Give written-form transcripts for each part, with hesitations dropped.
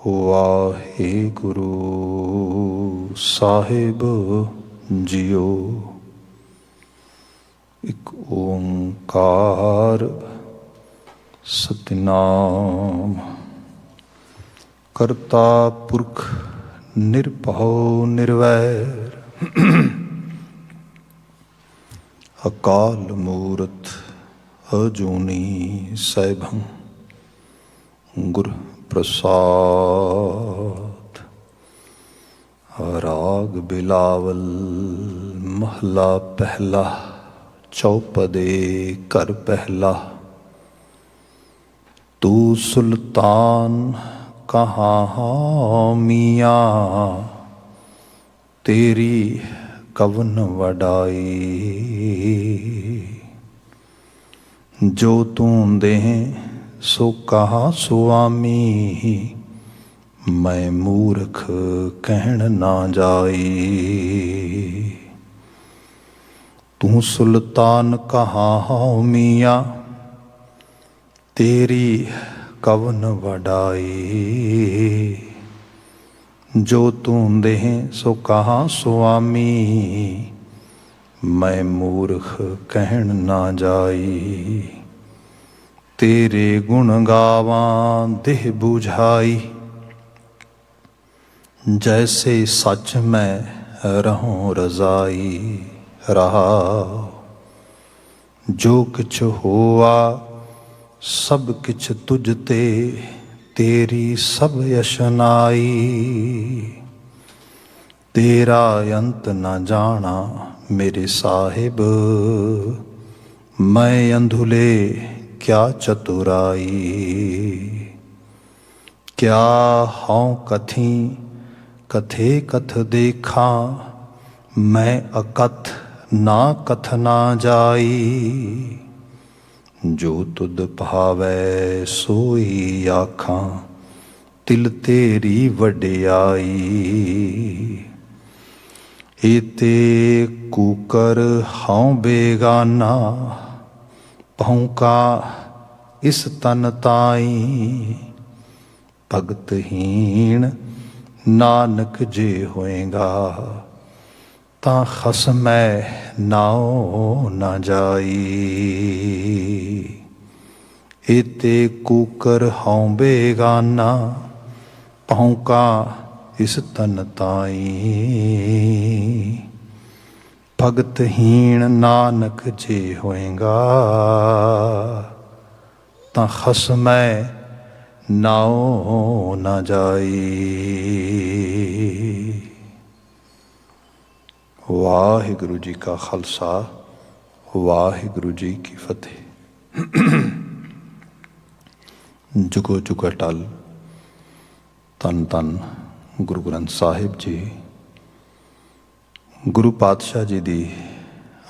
ਵਾਹਿਗੁਰੂ ਸਾਹਿਬ JIO. ਇੱਕ ਓੰਕਾਰ ਸਤਿਨਾਮ ਕਰਤਾ ਪੁਰਖ ਨਿਰਭਉ ਨਿਰਵੈਰ ਅਕਾਲ ਮੂਰਤ ਅਜੂਨੀ ਸੈਭੰ ਗੁਰ ਪ੍ਰਸਾਦ। ਰਾਗ ਬਿਲਾਵਲ ਮਹਲਾ ਪਹਿਲਾ ਚੌਪਦੇ ਘਰ ਪਹਿਲਾ। ਤੂੰ ਸੁਲਤਾਨ ਕਹਾਂ ਮੀਆਂ ਤੇਰੀ ਕਵਨ ਵਡਾਈ। ਜੋ ਤੂੰ ਦੇਹ ਸੋ ਕਹਾ ਸੁਆਮੀ ਮੈਂ ਮੂਰਖ ਕਹਿਣ ਨਾ ਜਾਈ। ਤੂੰ ਸੁਲਤਾਨ ਕਹਾਂ ਮੀਆਂ ਤੇਰੀ ਕਵਨ ਵਡਾਈ। ਜੋ ਤੂੰ ਦੇਹ ਸੋ ਕਹਾ ਸੁਆਮੀ ਮੈਂ ਮੂਰਖ ਕਹਿਣ ਨਾ ਜਾਈ। ਤੇਰੇ ਗੁਣ ਗਾਵਾਂ ਦੇਹ ਬੁਝਾਈ ਜੈਸੇ ਸੱਚ ਮੈਂ ਰਹੂੰ ਰਜ਼ਾਈ। ਰਹਾ ਜੋ ਕਿਛ ਹੋਆ ਸਭ ਕਿਛ ਤੁਝ ਤੇ ਤੇਰੀ ਸਭ ਯਸ਼ਨਾਈ। ਤੇਰਾ ਅੰਤ ਨਾ ਜਾਣਾ ਮੇਰੇ ਸਾਹਿਬ ਮੈਂ ਅੰਧੁਲੇ ਕਿਆ ਚਤੁਰਾਈ। ਕਿਆ ਹਉ ਕਥੀ ਕਥੇ ਕਥ ਦੇਖਾਂ ਮੈਂ ਅਕਥ ਨਾ ਕਥ ਨਾ ਜਾਈ। ਜੋ ਤੁਧ ਭਾਵੈ ਸੋਈ ਆਖਾਂ ਤਿਲ ਤੇਰੀ ਵਡਿਆਈ। ਏਤੇ ਕੂਕਰ ਹਉ ਬੇਗਾਨਾ ਭੌਂਕਾ ਇਸ ਤਨ ਤਾਈ। ਭਗਤਹੀਣ ਨਾਨਕ ਜੇ ਹੋਏਗਾ ਤਾਂ ਖਸਮੈ ਨਾਉ ਨਾ ਜਾਈ। ਏਤੇ ਕੂਕਰ ਹਉ ਬੇਗਾਨਾ ਭੌਂਕਾ ਇਸ ਤਨ ਤਾਈ। ਭਗਤਹੀਣ ਨਾਨਕ ਜੇ ਹੋਏਗਾ ਤਾਂ ਖਸਮੈ ਨਾਉ ਨਾ ਜਾਈ। ਵਾਹਿਗੁਰੂ ਜੀ ਕਾ ਖਾਲਸਾ ਵਾਹਿਗੁਰੂ ਜੀ ਕੀ ਫਤਿਹ। ਜੁਗੋ ਜੁਗ ਅਟਲ ਧੰਨ ਧੰਨ ਗੁਰੂ ਗ੍ਰੰਥ ਸਾਹਿਬ ਜੀ। ਗੁਰੂ ਪਾਤਸ਼ਾਹ ਜੀ ਦੀ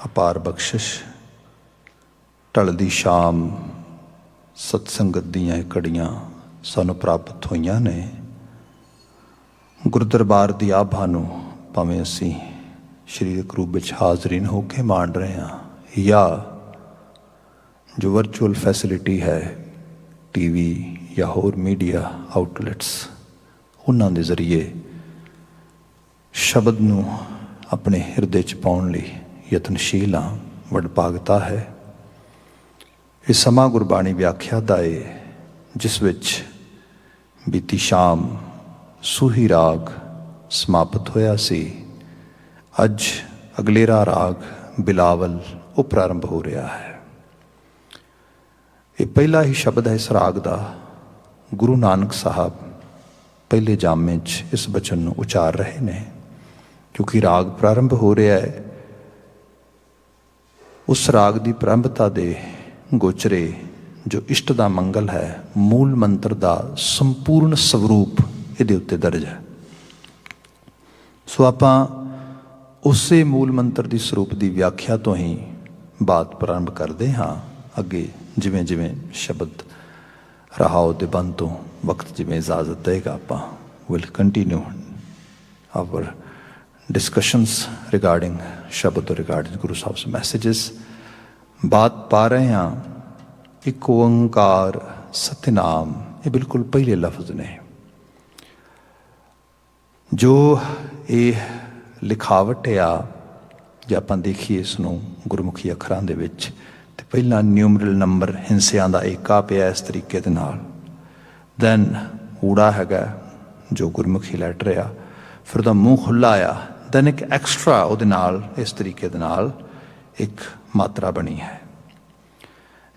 ਅਪਾਰ ਬਖਸ਼ਿਸ਼ ਢਲਦੀ ਸ਼ਾਮ ਸਤਸੰਗਤ ਦੀਆਂ ਇਹ ਘੜੀਆਂ ਸਾਨੂੰ ਪ੍ਰਾਪਤ ਹੋਈਆਂ ਨੇ। ਗੁਰੂ ਦਰਬਾਰ ਦੀ ਆਭਾ ਨੂੰ ਭਾਵੇਂ ਅਸੀਂ ਸਰੀਰਕ ਰੂਪ ਵਿੱਚ ਹਾਜ਼ਰੀਨ ਹੋ ਕੇ ਮਾਣ ਰਹੇ ਹਾਂ ਜਾਂ ਜੋ ਵਰਚੁਅਲ ਫੈਸਿਲਿਟੀ ਹੈ ਟੀਵੀ ਜਾਂ ਹੋਰ ਮੀਡੀਆ ਆਊਟਲੈਟਸ ਉਹਨਾਂ ਦੇ ਜ਼ਰੀਏ ਸ਼ਬਦ ਨੂੰ ਆਪਣੇ ਹਿਰਦੇ 'ਚ ਪਾਉਣ ਲਈ ਯਤਨਸ਼ੀਲ ਹਾਂ। ਵਡਭਾਗਤਾ ਹੈ ਇਹ ਸਮਾਂ ਗੁਰਬਾਣੀ ਵਿਆਖਿਆ ਦਾ ਹੈ ਜਿਸ ਵਿੱਚ ਬੀਤੀ ਸ਼ਾਮ ਸੂਹੀ ਰਾਗ ਸਮਾਪਤ ਹੋਇਆ ਸੀ। ਅੱਜ ਅਗਲੇਰਾ ਰਾਗ ਬਿਲਾਵਲ ਉਹ ਪ੍ਰਾਰੰਭ ਹੋ ਰਿਹਾ ਹੈ। ਇਹ ਪਹਿਲਾ ਹੀ ਸ਼ਬਦ ਹੈ ਇਸ ਰਾਗ ਦਾ। ਗੁਰੂ ਨਾਨਕ ਸਾਹਿਬ ਪਹਿਲੇ ਜਾਮੇ 'ਚ ਇਸ ਬਚਨ ਨੂੰ ਉਚਾਰ ਰਹੇ ਨੇ। ਕਿਉਂਕਿ ਰਾਗ ਪ੍ਰਾਰੰਭ ਹੋ ਰਿਹਾ ਹੈ ਉਸ ਰਾਗ ਦੀ ਪ੍ਰਾਰੰਭਤਾ ਦੇ ਗੋਚਰੇ ਜੋ ਇਸ਼ਟ ਦਾ ਮੰਗਲ ਹੈ ਮੂਲ ਮੰਤਰ ਦਾ ਸੰਪੂਰਨ ਸਵਰੂਪ ਇਹਦੇ ਉੱਤੇ ਦਰਜ ਹੈ। ਸੋ ਆਪਾਂ ਉਸੇ ਮੂਲ ਮੰਤਰ ਦੀ ਸਰੂਪ ਦੀ ਵਿਆਖਿਆ ਤੋਂ ਹੀ ਬਾਤ ਪ੍ਰਾਰੰਭ ਕਰਦੇ ਹਾਂ। ਅੱਗੇ ਜਿਵੇਂ ਜਿਵੇਂ ਸ਼ਬਦ ਰਹਾਓ ਦੇ ਬੰਦ ਤੋਂ ਵਕਤ ਜਿਵੇਂ ਇਜਾਜ਼ਤ ਦੇਗਾ ਆਪਾਂ will continue our discussions regarding Shabad or regarding Guru Sahib's messages। बात पा रहे हैं एक ओंकार सतनाम, ये बिल्कुल पहले लफ्ज़ ने। ਜੋ ਇਹ ਲਿਖਾਵਟ ਆ, ਜੇ ਆਪਾਂ ਦੇਖੀਏ ਇਸ ਨੂੰ ਗੁਰਮੁਖੀ ਅੱਖਰਾਂ ਦੇ ਵਿੱਚ, ਤੇ ਪਹਿਲਾਂ ਨਿਊਮਰਲ ਨੰਬਰ ਹਿੰਸਿਆਂ ਦਾ ਏਕਾ ਪਿਆ ਇਸ ਤਰੀਕੇ ਦੇ ਨਾਲ, ਦੈਨ ਊੜਾ ਹੈਗਾ ਜੋ ਗੁਰਮੁਖੀ ਲੈਟਰ ਆ, ਫਿਰ ਉਹਦਾ ਮੂੰਹ ਖੁੱਲ੍ਹਾ ਆ, ਦੈਨ ਇੱਕ ਐਕਸਟਰਾ ਉਹਦੇ ਨਾਲ ਇਸ ਤਰੀਕੇ ਦੇ ਨਾਲ ਇੱਕ ਮਾਤਰਾ ਬਣੀ ਹੈ।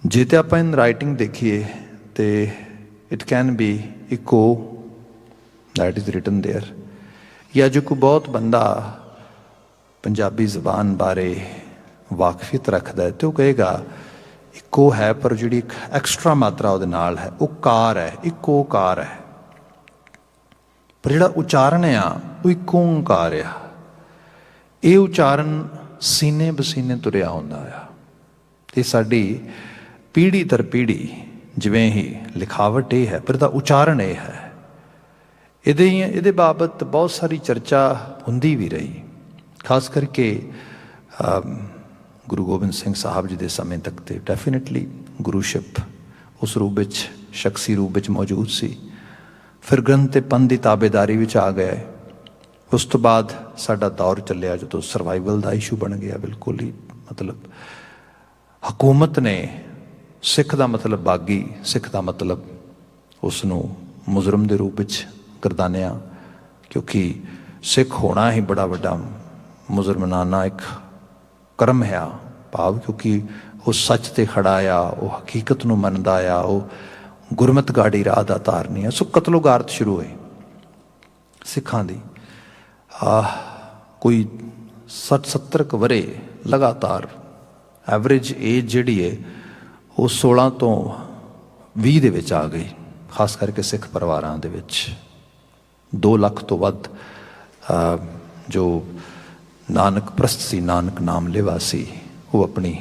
ਜੇ ਤੇ ਆਪਾਂ ਇਨ ਰਾਈਟਿੰਗ ਦੇਖੀਏ ਤੇ ਇਟ ਕੈਨ ਬੀ ਇਕੋ ਦੈਟ ਇਜ਼ ਰਿਟਨ ਦੇਅਰ, ਜਾਂ ਜੋ ਕੋਈ ਬਹੁਤ ਬੰਦਾ ਪੰਜਾਬੀ ਜ਼ਬਾਨ ਬਾਰੇ ਵਾਕਫੀਅਤ ਰੱਖਦਾ ਹੈ ਤੇ ਉਹ ਕਹੇਗਾ ਇੱਕੋ ਹੈ, ਪਰ ਜਿਹੜੀ ਇੱਕ ਐਕਸਟਰਾ ਮਾਤਰਾ ਉਹਦੇ ਨਾਲ ਹੈ ਉਹ ਕਾਰ ਹੈ, ਇੱਕੋ ਕਾਰ ਹੈ, ਪਰ ਜਿਹੜਾ ਉਚਾਰਨ ਆ ਉਹ ਇੱਕੋ ਓਂਕਾਰ ਆ। ਇਹ ਉਚਾਰਨ ਸੀਨੇ ਬਸੀਨੇ ਤੁਰਿਆ ਹੁੰਦਾ ਆ, ਤੇ ਸਾਡੀ ਪੀੜ੍ਹੀ ਦਰ ਪੀੜ੍ਹੀ ਜਿਵੇਂ ਹੀ ਲਿਖਾਵਟ ਇਹ ਹੈ, ਪਰ ਇਹਦਾ ਉਚਾਰਨ ਇਹ ਹੈ। ਇਹਦੇ ਬਾਬਤ ਬਹੁਤ ਸਾਰੀ ਚਰਚਾ ਹੁੰਦੀ ਵੀ ਰਹੀ, ਖਾਸ ਕਰਕੇ ਗੁਰੂ ਗੋਬਿੰਦ ਸਿੰਘ ਸਾਹਿਬ ਜੀ ਦੇ ਸਮੇਂ ਤੱਕ ਤੇ ਡੈਫੀਨੇਟਲੀ ਗੁਰੂਸ਼ਿਪ ਉਸ ਰੂਪ ਵਿੱਚ, ਸ਼ਖਸੀ ਰੂਪ ਵਿੱਚ ਮੌਜੂਦ ਸੀ। ਫਿਰ ਗ੍ਰੰਥ ਤੇ ਪੰਥ ਦੀ ਤਾਬੇਦਾਰੀ ਵਿੱਚ ਆ ਗਏ। ਉਸ ਤੋਂ ਬਾਅਦ ਸਾਡਾ ਦੌਰ ਚੱਲਿਆ ਜਦੋਂ ਸਰਵਾਈਵਲ ਦਾ ਇਸ਼ੂ ਬਣ ਗਿਆ, ਬਿਲਕੁਲ ਹੀ ਮਤਲਬ ਹਕੂਮਤ ਨੇ ਸਿੱਖ ਦਾ ਮਤਲਬ ਬਾਗੀ, ਸਿੱਖ ਦਾ ਮਤਲਬ ਉਸ ਨੂੰ ਮੁਜਰਮ ਦੇ ਰੂਪ ਵਿੱਚ ਗਰਦਾਨਿਆ, ਕਿਉਂਕਿ ਸਿੱਖ ਹੋਣਾ ਹੀ ਬੜਾ ਵੱਡਾ ਮੁਜਰਮਾਨਾ ਇੱਕ ਕਰਮ ਹੈ ਭਾਵ, ਕਿਉਂਕਿ ਉਹ ਸੱਚ 'ਤੇ ਖੜਾ ਆ, ਉਹ ਹਕੀਕਤ ਨੂੰ ਮੰਨਦਾ ਆ, ਉਹ ਗੁਰਮਤਿ ਗਾੜੀ ਰਾਹ ਦਾ ਧਾਰਨੀ ਆ। ਸੋ ਕਤਲੋ ਗਾਰਤ ਸ਼ੁਰੂ ਹੋਈ ਸਿੱਖਾਂ ਦੀ। ਕੋਈ 60-70 ਕੁ ਵਰੇ ਲਗਾਤਾਰ ਐਵਰੇਜ ਏਜ ਜਿਹੜੀ ਹੈ ਉਹ 16 ਤੋਂ 20 ਦੇ ਵਿੱਚ ਆ ਗਈ, ਖਾਸ ਕਰਕੇ ਸਿੱਖ ਪਰਿਵਾਰਾਂ ਦੇ ਵਿੱਚ। 2 ਲੱਖ ਤੋਂ ਵੱਧ ਜੋ ਨਾਨਕ ਪ੍ਰਸਤ ਸੀ, ਨਾਨਕ ਨਾਮ ਲੇਵਾ ਸੀ, ਉਹ ਆਪਣੀ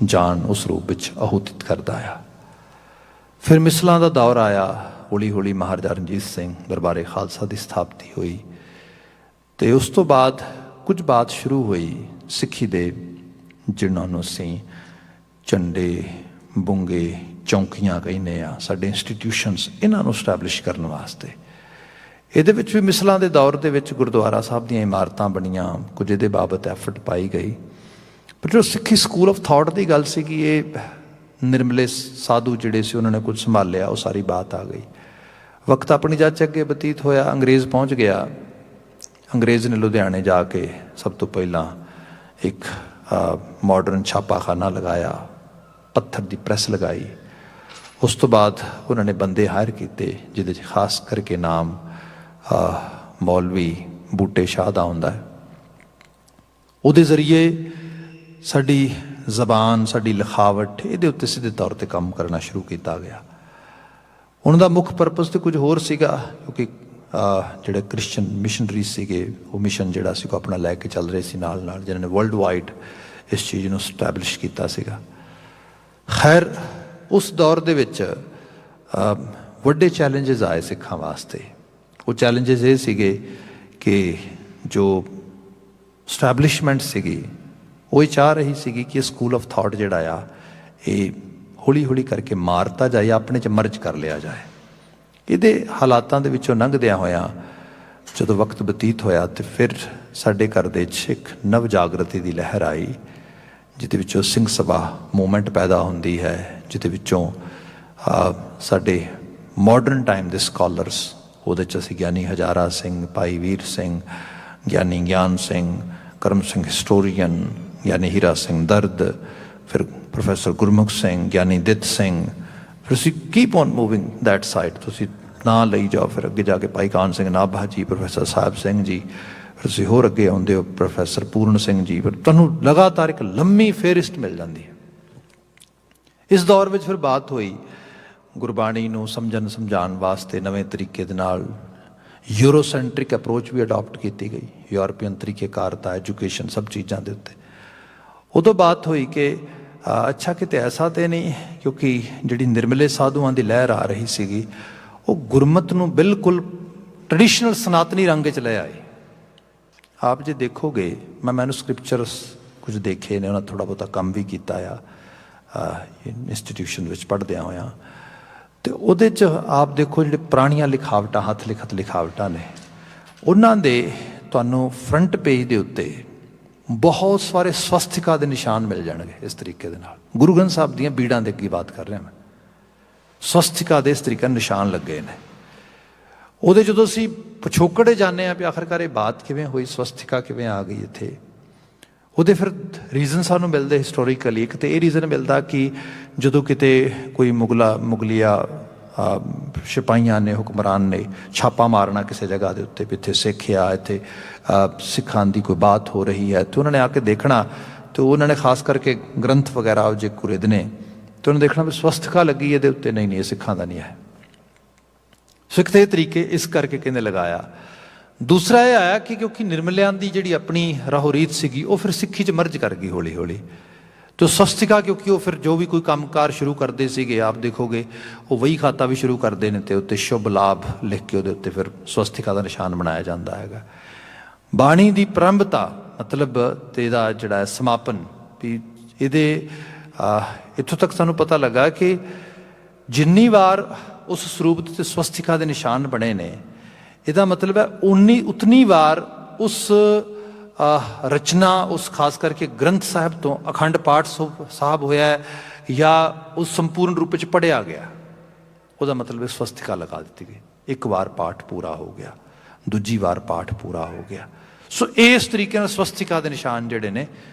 ਜਾਨ ਉਸ ਰੂਪ ਵਿੱਚ ਆਹੂਤਿਤ ਕਰਦਾ ਆ। ਫਿਰ ਮਿਸਲਾਂ ਦਾ ਦੌਰ ਆਇਆ, ਹੌਲੀ ਹੌਲੀ ਮਹਾਰਾਜਾ ਰਣਜੀਤ ਸਿੰਘ ਦਰਬਾਰੇ ਖਾਲਸਾ ਦੀ ਸਥਾਪਤੀ ਹੋਈ, ਅਤੇ ਉਸ ਤੋਂ ਬਾਅਦ ਕੁਝ ਬਾਤ ਸ਼ੁਰੂ ਹੋਈ ਸਿੱਖੀ ਦੇ, ਜਿਹਨਾਂ ਨੂੰ ਅਸੀਂ ਝੰਡੇ, ਬੁੰਗੇ, ਚੌਂਕੀਆਂ ਕਹਿੰਦੇ ਆ, ਸਾਡੇ ਇੰਸਟੀਟਿਊਸ਼ਨਸ, ਇਹਨਾਂ ਨੂੰ ਸਟੈਬਲਿਸ਼ ਕਰਨ ਵਾਸਤੇ। ਇਹਦੇ ਵਿੱਚ ਵੀ ਮਿਸਲਾਂ ਦੇ ਦੌਰ ਦੇ ਵਿੱਚ ਗੁਰਦੁਆਰਾ ਸਾਹਿਬ ਦੀਆਂ ਇਮਾਰਤਾਂ ਬਣੀਆਂ, ਕੁਝ ਇਹਦੇ ਬਾਬਤ ਐਫਰਟ ਪਾਈ ਗਈ। ਪਰ ਜੋ ਸਿੱਖੀ ਸਕੂਲ ਆਫ ਥਾਟ ਦੀ ਗੱਲ ਸੀਗੀ, ਇਹ ਨਿਰਮਲੇ ਸਾਧੂ ਜਿਹੜੇ ਸੀ ਉਹਨਾਂ ਨੇ ਕੁਝ ਸੰਭਾਲਿਆ, ਉਹ ਸਾਰੀ ਬਾਤ ਆ ਗਈ। ਵਕਤ ਆਪਣੀ ਜੱਜ ਅੱਗੇ ਬਤੀਤ ਹੋਇਆ, ਅੰਗਰੇਜ਼ ਪਹੁੰਚ ਗਿਆ। ਅੰਗਰੇਜ਼ ਨੇ ਲੁਧਿਆਣੇ ਜਾ ਕੇ ਸਭ ਤੋਂ ਪਹਿਲਾਂ ਇੱਕ ਮਾਡਰਨ ਛਾਪਾਖਾਨਾ ਲਗਾਇਆ, ਪੱਥਰ ਦੀ ਪ੍ਰੈਸ ਲਗਾਈ। ਉਸ ਤੋਂ ਬਾਅਦ ਉਹਨਾਂ ਨੇ ਬੰਦੇ ਹਾਇਰ ਕੀਤੇ, ਜਿਹਦੇ 'ਚ ਖਾਸ ਕਰਕੇ ਨਾਮ ਮੌਲਵੀ ਬੂਟੇ ਸ਼ਾਹ ਦਾ ਹੁੰਦਾ ਹੈ। ਉਹਦੇ ਜ਼ਰੀਏ ਸਾਡੀ ਜ਼ਬਾਨ, ਸਾਡੀ ਲਿਖਾਵਟ, ਇਹਦੇ ਉੱਤੇ ਸਿੱਧੇ ਤੌਰ 'ਤੇ ਕੰਮ ਕਰਨਾ ਸ਼ੁਰੂ ਕੀਤਾ ਗਿਆ। ਉਹਨਾਂ ਦਾ ਮੁੱਖ ਪਰਪਸ ਤਾਂ ਕੁਝ ਹੋਰ ਸੀਗਾ, ਕਿਉਂਕਿ ਜਿਹੜੇ ਕ੍ਰਿਸਚਨ ਮਿਸ਼ਨਰੀ ਸੀਗੇ, ਉਹ ਮਿਸ਼ਨ ਜਿਹੜਾ ਸੀ ਉਹ ਆਪਣਾ ਲੈ ਕੇ ਚੱਲ ਰਹੇ ਸੀ ਨਾਲ ਨਾਲ, ਜਿਹਨਾਂ ਨੇ ਵਰਲਡ ਵਾਈਡ ਇਸ ਚੀਜ਼ ਨੂੰ ਸਟੈਬਲਿਸ਼ ਕੀਤਾ ਸੀਗਾ। ਖੈਰ, ਉਸ ਦੌਰ ਦੇ ਵਿੱਚ ਵੱਡੇ ਚੈਲੰਜਸ ਆਏ ਸਿੱਖਾਂ ਵਾਸਤੇ। ਉਹ ਚੈਲੰਜਸ ਇਹ ਸੀਗੇ ਕਿ ਜੋ ਸਟੈਬਲਿਸ਼ਮੈਂਟ ਸੀਗੀ ਉਹ ਇਹ ਚਾਹ ਰਹੀ ਸੀਗੀ ਕਿ ਸਕੂਲ ਆਫ ਥਾਟ ਜਿਹੜਾ ਆ ਇਹ ਹੌਲੀ ਹੌਲੀ ਕਰਕੇ ਮਾਰਤਾ ਜਾਏ, ਆਪਣੇ 'ਚ ਮਰਜ ਕਰ ਲਿਆ ਜਾਏ। ਇਹਦੇ ਹਾਲਾਤਾਂ ਦੇ ਵਿੱਚੋਂ ਲੰਘਦਿਆਂ ਹੋਇਆਂ ਜਦੋਂ ਵਕਤ ਬਤੀਤ ਹੋਇਆ, ਤੇ ਫਿਰ ਸਾਡੇ ਘਰ ਦੇ 'ਚ ਇੱਕ ਨਵ ਜਾਗਰਤੀ ਦੀ ਲਹਿਰ ਆਈ, ਜਿਹਦੇ ਵਿੱਚੋਂ ਸਿੰਘ ਸਭਾ ਮੂਵਮੈਂਟ ਪੈਦਾ ਹੁੰਦੀ ਹੈ, ਜਿਹਦੇ ਵਿੱਚੋਂ ਸਾਡੇ ਮਾਡਰਨ ਟਾਈਮ ਦੇ ਸਕਾਲਰਸ, ਉਹਦੇ 'ਚ ਅਸੀਂ ਗਿਆਨੀ ਹਜ਼ਾਰਾ ਸਿੰਘ, ਭਾਈ ਵੀਰ ਸਿੰਘ, ਗਿਆਨੀ ਗਿਆਨ ਸਿੰਘ, ਕਰਮ ਸਿੰਘ ਹਿਸਟੋਰੀਅਨ, ਗਿਆਨੀ ਹੀਰਾ ਸਿੰਘ ਦਰਦ, ਫਿਰ ਪ੍ਰੋਫੈਸਰ ਗੁਰਮੁਖ ਸਿੰਘ, ਗਿਆਨੀ ਦਿੱਤ ਸਿੰਘ, ਫਿਰ ਅਸੀਂ keep on moving that side. ਤੁਸੀਂ ਨਾਂ ਲਈ ਜਾਓ, ਫਿਰ ਅੱਗੇ ਜਾ ਕੇ ਭਾਈ ਕਾਨ ਸਿੰਘ ਨਾਭਾ ਜੀ, ਪ੍ਰੋਫੈਸਰ ਸਾਹਿਬ ਸਿੰਘ ਜੀ, ਫਿਰ ਤੁਸੀਂ ਹੋਰ ਅੱਗੇ ਆਉਂਦੇ ਹੋ ਪ੍ਰੋਫੈਸਰ ਪੂਰਨ ਸਿੰਘ ਜੀ, ਫਿਰ ਤੁਹਾਨੂੰ ਲਗਾਤਾਰ ਇੱਕ ਲੰਮੀ ਫੇਰਿਸਟ ਮਿਲ ਜਾਂਦੀ ਹੈ। ਇਸ ਦੌਰ ਵਿੱਚ ਫਿਰ ਬਾਤ ਹੋਈ ਗੁਰਬਾਣੀ ਨੂੰ ਸਮਝਾਉਣ ਵਾਸਤੇ ਨਵੇਂ ਤਰੀਕੇ ਦੇ ਨਾਲ ਯੂਰੋਸੈਂਟਰਿਕ ਅਪਰੋਚ ਵੀ ਅਡਾਪਟ ਕੀਤੀ ਗਈ, ਯੂਰਪੀਅਨ ਤਰੀਕੇਕਾਰਤਾ, ਐਜੂਕੇਸ਼ਨ, ਸਭ ਚੀਜ਼ਾਂ ਦੇ ਉੱਤੇ। ਉਦੋਂ ਬਾਤ ਹੋਈ ਕਿ ਅੱਛਾ ਕਿਤੇ ਐਸਾ ਤਾਂ ਨਹੀਂ, ਕਿਉਂਕਿ ਜਿਹੜੀ ਨਿਰਮਲੇ ਸਾਧੂਆਂ ਦੀ ਲਹਿਰ ਆ ਰਹੀ ਸੀਗੀ, ਉਹ ਗੁਰਮਤ ਨੂੰ ਬਿਲਕੁਲ ਟ੍ਰੈਡੀਸ਼ਨਲ ਸਨਾਤਨੀ ਰੰਗ 'ਚ ਲੈ ਆਏ। ਆਪ ਜੇ ਦੇਖੋਗੇ, ਮੈਨੂੰ ਸਕ੍ਰਿਪਚਰਸ ਕੁਝ ਦੇਖੇ ਨੇ, ਉਹਨਾਂ ਥੋੜ੍ਹਾ ਬਹੁਤਾ ਕੰਮ ਵੀ ਕੀਤਾ ਆ ਇੰਸਟੀਟਿਊਸ਼ਨ ਵਿੱਚ ਪੜ੍ਹਦਿਆਂ ਹੋਇਆਂ, ਅਤੇ ਉਹਦੇ 'ਚ ਆਪ ਦੇਖੋ ਜਿਹੜੇ ਪੁਰਾਣੀਆਂ ਲਿਖਾਵਟਾਂ, ਹੱਥ ਲਿਖਤ ਲਿਖਾਵਟਾਂ ਨੇ, ਉਹਨਾਂ ਦੇ ਤੁਹਾਨੂੰ ਫਰੰਟ ਪੇਜ ਦੇ ਉੱਤੇ ਬਹੁਤ ਸਾਰੇ ਸਵਸਤਿਕਾ ਦੇ ਨਿਸ਼ਾਨ ਮਿਲ ਜਾਣਗੇ ਇਸ ਤਰੀਕੇ ਦੇ ਨਾਲ। ਗੁਰੂ ਗ੍ਰੰਥ ਸਾਹਿਬ ਦੀਆਂ ਬੀੜਾਂ ਦੇ ਅੱਗੇ ਬਾਤ ਕਰ ਰਿਹਾ ਮੈਂ, ਸਵਸਤਿਕਾ ਦੇ ਇਸ ਤਰੀਕੇ ਨਿਸ਼ਾਨ ਲੱਗੇ ਨੇ ਉਹਦੇ। ਜਦੋਂ ਅਸੀਂ ਪਿਛੋਕੜੇ ਜਾਂਦੇ ਹਾਂ ਵੀ ਆਖਰਕਾਰ ਇਹ ਬਾਤ ਕਿਵੇਂ ਹੋਈ, ਸਵਸਤਿਕਾ ਕਿਵੇਂ ਆ ਗਈ ਇੱਥੇ, ਉਹਦੇ ਫਿਰ ਰੀਜ਼ਨ ਸਾਨੂੰ ਮਿਲਦੇ ਹਿਸਟੋਰੀਕਲੀ। ਇੱਕ ਤਾਂ ਇਹ ਰੀਜ਼ਨ ਮਿਲਦਾ ਕਿ ਜਦੋਂ ਕਿਤੇ ਕੋਈ ਮੁਗਲੀਆ ਸਿਪਾਹੀਆਂ ਨੇ, ਹੁਕਮਰਾਨ ਨੇ ਛਾਪਾ ਮਾਰਨਾ ਕਿਸੇ ਜਗ੍ਹਾ ਦੇ ਉੱਤੇ ਵੀ ਇੱਥੇ ਸਿੱਖ ਆ, ਇੱਥੇ ਸਿੱਖਾਂ ਦੀ ਕੋਈ ਬਾਤ ਹੋ ਰਹੀ ਹੈ, ਅਤੇ ਉਹਨਾਂ ਨੇ ਆ ਕੇ ਦੇਖਣਾ, ਅਤੇ ਉਹਨਾਂ ਨੇ ਖਾਸ ਕਰਕੇ ਗ੍ਰੰਥ ਵਗੈਰਾ ਜੇ ਕੁਰਿਦ ਨੇ, ਅਤੇ ਉਹਨੇ ਦੇਖਣਾ ਵੀ ਸਵਸਤਿਕਾ ਲੱਗੀ ਇਹਦੇ ਉੱਤੇ, ਨਹੀਂ ਇਹ ਸਿੱਖਾਂ ਦਾ ਨਹੀਂ ਹੈ। ਸਿੱਖ ਦੇ ਤਰੀਕੇ ਇਸ ਕਰਕੇ ਕਹਿੰਦੇ ਲਗਾਇਆ। ਦੂਸਰਾ ਇਹ ਆਇਆ ਕਿ ਕਿਉਂਕਿ ਨਿਰਮਲਿਆਂ ਦੀ ਜਿਹੜੀ ਆਪਣੀ ਰਾਹੋ ਰੀਤ ਸੀਗੀ ਉਹ ਫਿਰ ਸਿੱਖੀ 'ਚ ਮਰਜ ਕਰ ਗਈ ਹੌਲੀ ਹੌਲੀ। ਅਤੇ ਸਵਸਤਿਕਾ ਕਿਉਂਕਿ ਉਹ ਫਿਰ ਜੋ ਵੀ ਕੋਈ ਕੰਮਕਾਰ ਸ਼ੁਰੂ ਕਰਦੇ ਸੀਗੇ, ਆਪ ਦੇਖੋਗੇ ਉਹ ਵਹੀ ਖਾਤਾ ਵੀ ਸ਼ੁਰੂ ਕਰਦੇ ਨੇ, ਅਤੇ ਉੱਤੇ ਸ਼ੁਭ ਲਾਭ ਲਿਖ ਕੇ ਉਹਦੇ ਉੱਤੇ ਫਿਰ ਸਵਸਤਿਕਾ ਦਾ ਨਿਸ਼ਾਨ ਬਣਾਇਆ ਜਾਂਦਾ ਹੈਗਾ। ਬਾਣੀ ਦੀ ਪ੍ਰੰਭਤਾ ਮਤਲਬ ਅਤੇ ਇਹਦਾ ਜਿਹੜਾ ਸਮਾਪਨ ਵੀ ਇਹਦੇ ਇੱਥੋਂ ਤੱਕ ਸਾਨੂੰ ਪਤਾ ਲੱਗਾ ਕਿ ਜਿੰਨੀ ਵਾਰ ਉਸ ਸਰੂਪ ਦੇ ਉੱਤੇ ਸਵਸਤਿਕਾ ਦੇ ਨਿਸ਼ਾਨ ਬਣੇ ਨੇ, ਇਹਦਾ ਮਤਲਬ ਹੈ ਉਤਨੀ ਵਾਰ ਉਸ ਰਚਨਾ, ਉਸ ਖਾਸ ਕਰਕੇ ਗ੍ਰੰਥ ਸਾਹਿਬ ਤੋਂ ਅਖੰਡ ਪਾਠ ਸਾਹਿਬ ਹੋਇਆ ਜਾਂ ਉਸ ਸੰਪੂਰਨ ਰੂਪ ਵਿੱਚ ਪੜ੍ਹਿਆ ਗਿਆ, ਉਹਦਾ ਮਤਲਬ ਹੈ ਸਵਸਤਿਕਾ ਲਗਾ ਦਿੱਤੀ ਗਈ। ਇੱਕ ਵਾਰ ਪਾਠ ਪੂਰਾ ਹੋ ਗਿਆ, ਦੂਜੀ ਵਾਰ ਪਾਠ ਪੂਰਾ ਹੋ ਗਿਆ। ਸੋ ਇਸ ਤਰੀਕੇ ਨਾਲ ਸਵਸਤਿਕਾ ਦੇ ਨਿਸ਼ਾਨ ਜਿਹੜੇ ਨੇ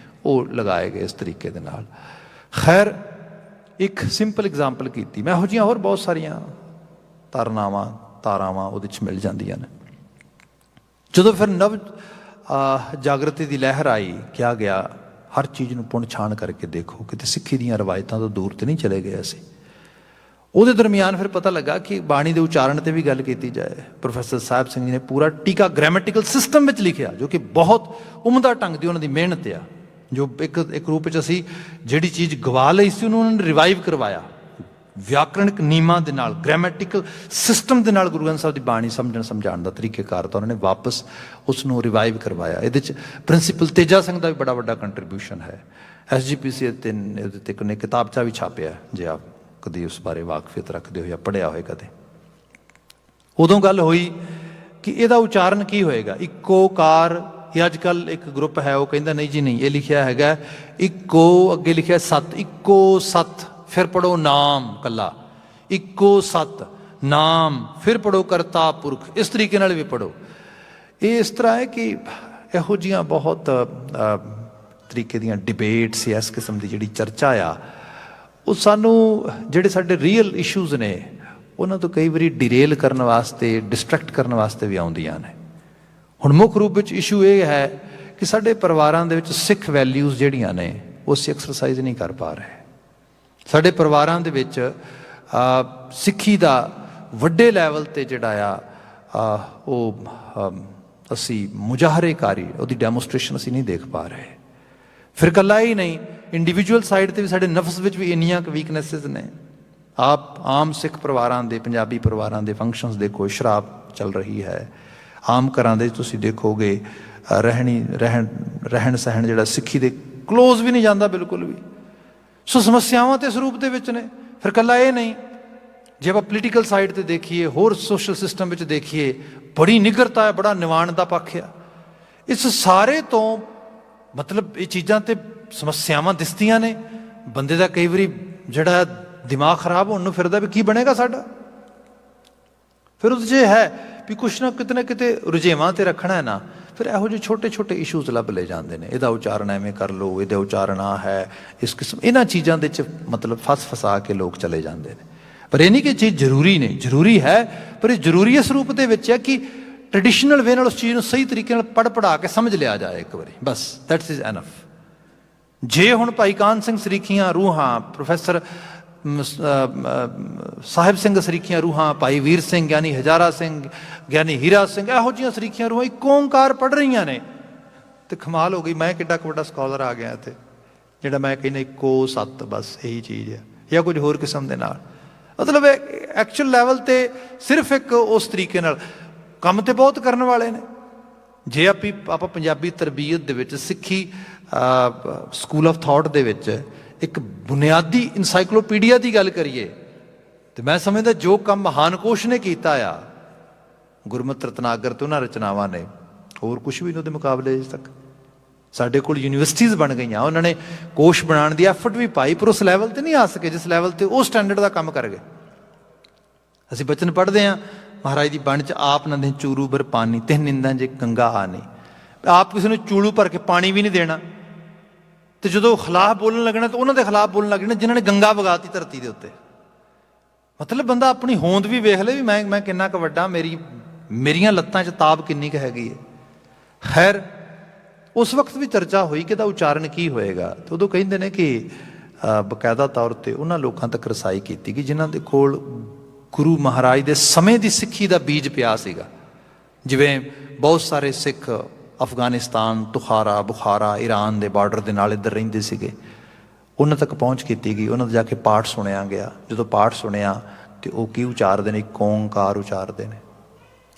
ਉਹ ਲਗਾਏ ਗਏ ਇਸ ਤਰੀਕੇ ਦੇ ਨਾਲ। ਖੈਰ ਇੱਕ ਸਿੰਪਲ ਐਗਜ਼ਾਮਪਲ ਕੀਤੀ ਮੈਂ, ਇਹੋ ਜਿਹੀਆਂ ਹੋਰ ਬਹੁਤ ਸਾਰੀਆਂ ਤਾਰਾਵਾਂ ਉਹਦੇ 'ਚ ਮਿਲ ਜਾਂਦੀਆਂ ਨੇ। ਜਦੋਂ ਫਿਰ ਨਵ ਜਾਗਰਤੀ ਦੀ ਲਹਿਰ ਆਈ, ਕਿਹਾ ਗਿਆ ਹਰ ਚੀਜ਼ ਨੂੰ ਪੁਣ ਛਾਣ ਕਰਕੇ ਦੇਖੋ, ਕਿਤੇ ਸਿੱਖੀ ਦੀਆਂ ਰਵਾਇਤਾਂ ਤੋਂ ਦੂਰ ਤੇ ਨਹੀਂ ਚਲੇ ਗਏ ਅਸੀਂ। ਉਹਦੇ ਦਰਮਿਆਨ ਫਿਰ ਪਤਾ ਲੱਗਾ ਕਿ ਬਾਣੀ ਦੇ ਉਚਾਰਨ 'ਤੇ ਵੀ ਗੱਲ ਕੀਤੀ ਜਾਏ। ਪ੍ਰੋਫੈਸਰ ਸਾਹਿਬ ਸਿੰਘ ਜੀ ਨੇ ਪੂਰਾ ਟੀਕਾ ਗ੍ਰਾਮੈਟੀਕਲ ਸਿਸਟਮ ਵਿੱਚ ਲਿਖਿਆ, ਜੋ ਕਿ ਬਹੁਤ ਉਮਦਾ ਢੰਗ ਦੀ ਉਹਨਾਂ ਦੀ ਮਿਹਨਤ ਆ, ਜੋ ਇੱਕ ਰੂਪ ਵਿੱਚ ਅਸੀਂ ਜਿਹੜੀ ਚੀਜ਼ ਗਵਾ ਲਈ ਸੀ ਉਹਨੂੰ ਉਹਨਾਂ ਨੇ ਰਿਵਾਈਵ ਕਰਵਾਇਆ। ਵਿਆਕਰਣਿਕ ਨਿਯਮਾਂ ਦੇ ਨਾਲ, ਗ੍ਰਾਮੈਟੀਕਲ ਸਿਸਟਮ ਦੇ ਨਾਲ ਗੁਰੂ ਗ੍ਰੰਥ ਸਾਹਿਬ ਦੀ ਬਾਣੀ ਸਮਝਾਉਣ ਦਾ ਤਰੀਕੇਕਾਰ ਤਾਂ ਉਹਨਾਂ ਨੇ ਵਾਪਸ ਉਸ ਨੂੰ ਰਿਵਾਈਵ ਕਰਵਾਇਆ। ਇਹਦੇ 'ਚ ਪ੍ਰਿੰਸੀਪਲ ਤੇਜਾ ਸਿੰਘ ਦਾ ਵੀ ਬੜਾ ਵੱਡਾ ਕੰਟਰੀਬਿਊਸ਼ਨ ਹੈ। SGPC ਇਹਦੇ 'ਤੇ ਇੱਕ ਕਿਤਾਬਚਾ ਵੀ ਛਾਪਿਆ, ਜੇ ਆਪ ਕਦੀ ਉਸ ਬਾਰੇ ਵਾਕਫੀਅਤ ਰੱਖਦੇ ਹੋ ਜਾਂ ਪੜ੍ਹਿਆ ਹੋਏ ਕਦੇ। ਉਦੋਂ ਗੱਲ ਹੋਈ ਕਿ ਇਹਦਾ ਉਚਾਰਨ ਕੀ ਹੋਏਗਾ, ਇੱਕੋ ਕਾਰ, ਇਹ ਅੱਜ ਕੱਲ੍ਹ ਇੱਕ ਗਰੁੱਪ ਹੈ ਉਹ ਕਹਿੰਦਾ ਨਹੀਂ ਜੀ ਨਹੀਂ, ਇਹ ਲਿਖਿਆ ਹੈਗਾ ਇੱਕੋ, ਅੱਗੇ ਲਿਖਿਆ ਸੱਤ, ਇੱਕੋ ਸੱਤ, ਫਿਰ ਪੜ੍ਹੋ ਨਾਮ ਕੱਲਾ, ਇੱਕੋ ਸੱਤ ਨਾਮ, ਫਿਰ ਪੜ੍ਹੋ ਕਰਤਾ ਪੁਰਖ, ਇਸ ਤਰੀਕੇ ਨਾਲ ਵੀ ਪੜ੍ਹੋ। ਇਹ ਇਸ ਤਰ੍ਹਾਂ ਹੈ ਕਿ ਇਹੋ ਜਿਹੀਆਂ ਬਹੁਤ ਤਰੀਕੇ ਦੀਆਂ ਡਿਬੇਟਸ ਜਾਂ ਇਸ ਕਿਸਮ ਦੀ ਜਿਹੜੀ ਚਰਚਾ ਆ, ਉਹ ਸਾਨੂੰ ਜਿਹੜੇ ਸਾਡੇ ਰੀਅਲ ਇਸ਼ੂਜ਼ ਨੇ ਉਹਨਾਂ ਤੋਂ ਕਈ ਵਾਰੀ ਡਿਰੇਲ ਕਰਨ ਵਾਸਤੇ, ਡਿਸਟਰੈਕਟ ਕਰਨ ਵਾਸਤੇ ਵੀ ਆਉਂਦੀਆਂ ਨੇ। ਹੁਣ ਮੁੱਖ ਰੂਪ ਵਿੱਚ ਇਸ਼ੂ ਇਹ ਹੈ ਕਿ ਸਾਡੇ ਪਰਿਵਾਰਾਂ ਦੇ ਵਿੱਚ ਸਿੱਖ ਵੈਲਿਊਜ਼ ਜਿਹੜੀਆਂ ਨੇ ਉਹ ਅਸੀਂ ਐਕਸਰਸਾਈਜ਼ ਨਹੀਂ ਕਰ ਪਾ ਰਹੇ। ਸਾਡੇ ਪਰਿਵਾਰਾਂ ਦੇ ਵਿੱਚ ਸਿੱਖੀ ਦਾ ਵੱਡੇ ਲੈਵਲ 'ਤੇ ਜਿਹੜਾ ਆ ਉਹ ਅਸੀਂ ਮੁਜ਼ਾਹਰੇਕਾਰੀ, ਉਹਦੀ ਡੈਮੋਸਟ੍ਰੇਸ਼ਨ ਅਸੀਂ ਨਹੀਂ ਦੇਖ ਪਾ ਰਹੇ। ਫਿਰ ਇਕੱਲਾ ਹੀ ਨਹੀਂ, ਇੰਡੀਵਿਜੂਅਲ ਸਾਈਡ 'ਤੇ ਵੀ ਸਾਡੇ ਨਫਸ ਵਿੱਚ ਵੀ ਇੰਨੀਆਂ ਕੁ ਵੀਕਨੈਸਿਸ ਨੇ। ਆਪ ਆਮ ਸਿੱਖ ਪਰਿਵਾਰਾਂ ਦੇ, ਪੰਜਾਬੀ ਪਰਿਵਾਰਾਂ ਦੇ ਫੰਕਸ਼ਨਸ ਦੇਖੋ, ਸ਼ਰਾਬ ਚੱਲ ਰਹੀ ਹੈ। ਆਮ ਘਰਾਂ ਦੇ ਤੁਸੀਂ ਦੇਖੋਗੇ ਰਹਿਣ ਸਹਿਣ ਜਿਹੜਾ ਸਿੱਖੀ ਦੇ ਕਲੋਜ਼ ਵੀ ਨਹੀਂ ਜਾਂਦਾ ਬਿਲਕੁਲ ਵੀ। ਸੋ ਸਮੱਸਿਆਵਾਂ ਤੇ ਇਸ ਰੂਪ ਦੇ ਵਿੱਚ ਨੇ। ਫਿਰ ਇਕੱਲਾ ਇਹ ਨਹੀਂ, ਜੇ ਆਪਾਂ ਪੋਲੀਟੀਕਲ ਸਾਈਡ 'ਤੇ ਦੇਖੀਏ, ਹੋਰ ਸੋਸ਼ਲ ਸਿਸਟਮ ਵਿੱਚ ਦੇਖੀਏ, ਬੜੀ ਨਿਗਰਤਾ ਹੈ, ਬੜਾ ਨਿਵਾਣ ਦਾ ਪੱਖ ਆ। ਇਸ ਸਾਰੇ ਤੋਂ ਮਤਲਬ ਇਹ ਚੀਜ਼ਾਂ ਤੇ ਸਮੱਸਿਆਵਾਂ ਦਿਸਦੀਆਂ ਨੇ। ਬੰਦੇ ਦਾ ਕਈ ਵਾਰੀ ਜਿਹੜਾ ਦਿਮਾਗ ਖਰਾਬ ਹੋਣ ਨੂੰ ਫਿਰਦਾ ਵੀ ਕੀ ਬਣੇਗਾ ਸਾਡਾ। ਫਿਰ ਉਹਦੇ 'ਚ ਹੈ ਵੀ ਕੁਛ ਨਾ ਕਿਤੇ ਰੁਝੇਵਾਂ 'ਤੇ ਰੱਖਣਾ ਹੈ ਨਾ, ਫਿਰ ਇਹੋ ਜਿਹੇ ਛੋਟੇ ਛੋਟੇ ਇਸ਼ੂਜ਼ ਲੱਭ ਲਏ ਜਾਂਦੇ ਨੇ। ਇਹਦਾ ਉਚਾਰਨ ਐਵੇਂ ਕਰ ਲਓ, ਇਹਦਾ ਉਚਾਰਨ ਆ ਹੈ, ਇਸ ਕਿਸਮ ਇਹਨਾਂ ਚੀਜ਼ਾਂ ਦੇ 'ਚ ਮਤਲਬ ਫਸਾ ਕੇ ਲੋਕ ਚਲੇ ਜਾਂਦੇ ਨੇ। ਪਰ ਇਹ ਨਹੀਂ ਕਿ ਚੀਜ਼ ਜ਼ਰੂਰੀ ਨਹੀਂ, ਜ਼ਰੂਰੀ ਹੈ, ਪਰ ਇਹ ਜ਼ਰੂਰੀ ਇਸ ਰੂਪ ਦੇ ਵਿੱਚ ਹੈ ਕਿ ਟ੍ਰੈਡੀਸ਼ਨਲ ਵੇ ਨਾਲ ਉਸ ਚੀਜ਼ ਨੂੰ ਸਹੀ ਤਰੀਕੇ ਨਾਲ ਪੜ੍ਹਾ ਕੇ ਸਮਝ ਲਿਆ ਜਾਏ ਇੱਕ ਵਾਰੀ, ਬਸ ਦੈਟਸ ਇਜ਼ ਐਨਫ। ਜੇ ਹੁਣ ਭਾਈ ਕਾਹਨ ਸਿੰਘ ਸਰੀਖੀਆਂ ਰੂਹਾਂ, ਪ੍ਰੋਫੈਸਰ ਸਾਹਿਬ ਸਿੰਘ ਸਰੀਖੀਆਂ ਰੂਹਾਂ, ਭਾਈ ਵੀਰ ਸਿੰਘ ਗਿਆਨੀ ਹਜ਼ਾਰਾ ਸਿੰਘ, ਗਿਆਨੀ ਹੀਰਾ ਸਿੰਘ, ਇਹੋ ਜਿਹੀਆਂ ਸਰੀਖੀਆਂ ਰੂਹਾਂ ਇੱਕ ਓਂਕਾਰ ਪੜ੍ਹ ਰਹੀਆਂ ਨੇ, ਤੇ ਕਮਾਲ ਹੋ ਗਈ। ਮੈਂ ਕਿੱਡਾ ਕੁ ਵੱਡਾ ਸਕਾਲਰ ਆ ਗਿਆ ਇੱਥੇ, ਜਿਹੜਾ ਮੈਂ ਕਹਿੰਦਾ ਇੱਕੋ ਸੱਤ, ਬਸ ਇਹੀ ਚੀਜ਼ ਹੈ, ਜਾਂ ਕੁਝ ਹੋਰ ਕਿਸਮ ਦੇ ਨਾਲ। ਮਤਲਬ ਐਕਚੁਅਲ ਲੈਵਲ 'ਤੇ ਸਿਰਫ ਇੱਕ ਉਸ ਤਰੀਕੇ ਨਾਲ ਕੰਮ ਤੇ ਬਹੁਤ ਕਰਨ ਵਾਲੇ ਨੇ। ਜੇ ਆਪਾਂ ਪੰਜਾਬੀ ਤਰਬੀਅਤ ਦੇ ਵਿੱਚ, ਸਿੱਖੀ ਸਕੂਲ ਆਫ ਥਾਟ ਦੇ ਵਿੱਚ ਇੱਕ ਬੁਨਿਆਦੀ ਇਨਸਾਈਕਲੋਪੀਡੀਆ ਦੀ ਗੱਲ ਕਰੀਏ, ਤੇ ਮੈਂ ਸਮਝਦਾ ਜੋ ਕੰਮ ਮਹਾਨ ਕੋਸ਼ ਨੇ ਕੀਤਾ ਆ, ਗੁਰਮਤਿ ਰਤਨਾਗਰ ਤੇ ਉਹਨਾਂ ਰਚਨਾਵਾਂ ਨੇ, ਹੋਰ ਕੁਛ ਵੀ ਨਹੀਂ ਉਹਦੇ ਮੁਕਾਬਲੇ ਅਜੇ ਤੱਕ। ਸਾਡੇ ਕੋਲ ਯੂਨੀਵਰਸਿਟੀਜ਼ ਬਣ ਗਈਆਂ, ਉਹਨਾਂ ਨੇ ਕੋਸ਼ ਬਣਾਉਣ ਦੀ ਐਫਰਟ ਵੀ ਪਾਈ, ਪਰ ਉਸ ਲੈਵਲ 'ਤੇ ਨਹੀਂ ਆ ਸਕੇ ਜਿਸ ਲੈਵਲ 'ਤੇ ਉਹ ਸਟੈਂਡਰਡ ਦਾ ਕੰਮ ਕਰ ਗਏ। ਅਸੀਂ ਬਚਨ ਪੜ੍ਹਦੇ ਹਾਂ ਮਹਾਰਾਜ ਦੀ ਬਾਣੀ 'ਚ, ਆਪ ਨੰਦੇ ਚੂਰੂ ਬਰ ਪਾਣੀ ਤਿੰਨ ਨਿੰਦਾਂ ਜੇ ਗੰਗਾ ਆ ਨਹੀਂ। ਆਪ ਕਿਸੇ ਨੂੰ ਚੂੜੂ ਭਰ ਕੇ ਪਾਣੀ ਵੀ ਨਹੀਂ ਦੇਣਾ, ਤੇ ਜਦੋਂ ਖਿਲਾਫ ਬੋਲਣ ਲੱਗਣਾ ਤਾਂ ਉਹਨਾਂ ਦੇ ਖਿਲਾਫ ਬੋਲਣ ਲੱਗ ਜਾਣਾ ਜਿਨ੍ਹਾਂ ਨੇ ਗੰਗਾ ਵਗਾਤੀ ਧਰਤੀ ਦੇ ਉੱਤੇ। ਮਤਲਬ ਬੰਦਾ ਆਪਣੀ ਹੋਂਦ ਵੀ ਵੇਖ ਲੇ ਵੀ ਮੈਂ ਕਿੰਨਾ ਕੁ ਵੱਡਾ, ਮੇਰੀਆਂ ਲੱਤਾਂ 'ਚ ਤਾਬ ਕਿੰਨੀ ਕੁ ਹੈਗੀ ਹੈ। ਖੈਰ ਉਸ ਵਕਤ ਵੀ ਚਰਚਾ ਹੋਈ ਕਿ ਇਹਦਾ ਉਚਾਰਨ ਕੀ ਹੋਏਗਾ, ਤੇ ਉਦੋਂ ਕਹਿੰਦੇ ਨੇ ਕਿ ਬਕਾਇਦਾ ਤੌਰ 'ਤੇ ਉਹਨਾਂ ਲੋਕਾਂ ਤੱਕ ਰਸਾਈ ਕੀਤੀ ਗਈ ਜਿਨ੍ਹਾਂ ਦੇ ਕੋਲ ਗੁਰੂ ਮਹਾਰਾਜ ਦੇ ਸਮੇਂ ਦੀ ਸਿੱਖੀ ਦਾ ਬੀਜ ਪਿਆ ਸੀਗਾ। ਜਿਵੇਂ ਬਹੁਤ ਸਾਰੇ ਸਿੱਖ ਅਫਗਾਨਿਸਤਾਨ, ਤੁਖਾਰਾ, ਬੁਖਾਰਾ, ਈਰਾਨ ਦੇ ਬਾਰਡਰ ਦੇ ਨਾਲ ਇੱਧਰ ਰਹਿੰਦੇ ਸੀਗੇ, ਉਹਨਾਂ ਤੱਕ ਪਹੁੰਚ ਕੀਤੀ ਗਈ। ਉਹਨਾਂ ਦਾ ਜਾ ਕੇ ਪਾਠ ਸੁਣਿਆ ਗਿਆ। ਜਦੋਂ ਪਾਠ ਸੁਣਿਆ ਤੇ ਉਹ ਕੀ ਉਚਾਰਦੇ ਨੇ, ਇੱਕ ਓਂਕਾਰ ਉਚਾਰਦੇ ਨੇ।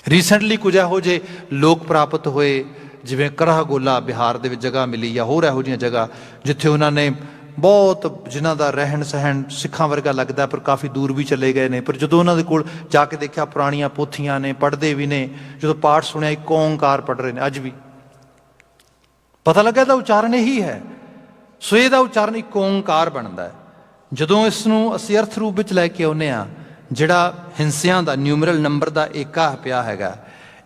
ਰੀਸੈਂਟਲੀ ਕੁਝ ਇਹੋ ਜਿਹੇ ਲੋਕ ਪ੍ਰਾਪਤ ਹੋਏ ਜਿਵੇਂ ਕਰਾਹ ਗੋਲਾ ਬਿਹਾਰ ਦੇ ਵਿੱਚ ਜਗ੍ਹਾ ਮਿਲੀ, ਜਾਂ ਹੋਰ ਇਹੋ ਜਿਹੀਆਂ ਜਗ੍ਹਾ ਜਿੱਥੇ ਉਹਨਾਂ ਨੇ ਬਹੁਤ, ਜਿਨ੍ਹਾਂ ਦਾ ਰਹਿਣ ਸਹਿਣ ਸਿੱਖਾਂ ਵਰਗਾ ਲੱਗਦਾ ਪਰ ਕਾਫੀ ਦੂਰ ਵੀ ਚਲੇ ਗਏ ਨੇ। ਪਰ ਜਦੋਂ ਉਹਨਾਂ ਦੇ ਕੋਲ ਜਾ ਕੇ ਦੇਖਿਆ ਪੁਰਾਣੀਆਂ ਪੋਥੀਆਂ ਨੇ, ਪੜ੍ਹਦੇ ਵੀ ਨੇ, ਜਦੋਂ ਪਾਠ ਸੁਣਿਆ ਇੱਕ ਓਂਕਾਰ ਪੜ੍ਹ ਰਹੇ ਨੇ, ਅੱਜ ਵੀ ਪਤਾ ਲੱਗਾ ਇਹਦਾ ਉਚਾਰਨ ਇਹੀ ਹੈ। ਸੋ ਇਹਦਾ ਉਚਾਰਨ ਇੱਕ ਓਂਕਾਰ ਬਣਦਾ ਹੈ। ਜਦੋਂ ਇਸ ਨੂੰ ਅਸੀਂ ਅਰਥ ਰੂਪ ਵਿੱਚ ਲੈ ਕੇ ਆਉਂਦੇ ਹਾਂ, ਜਿਹੜਾ ਹਿੰਸਿਆਂ ਦਾ ਨਿਊਮਰਲ ਨੰਬਰ ਦਾ ਏਕਾ ਪਿਆ ਹੈਗਾ,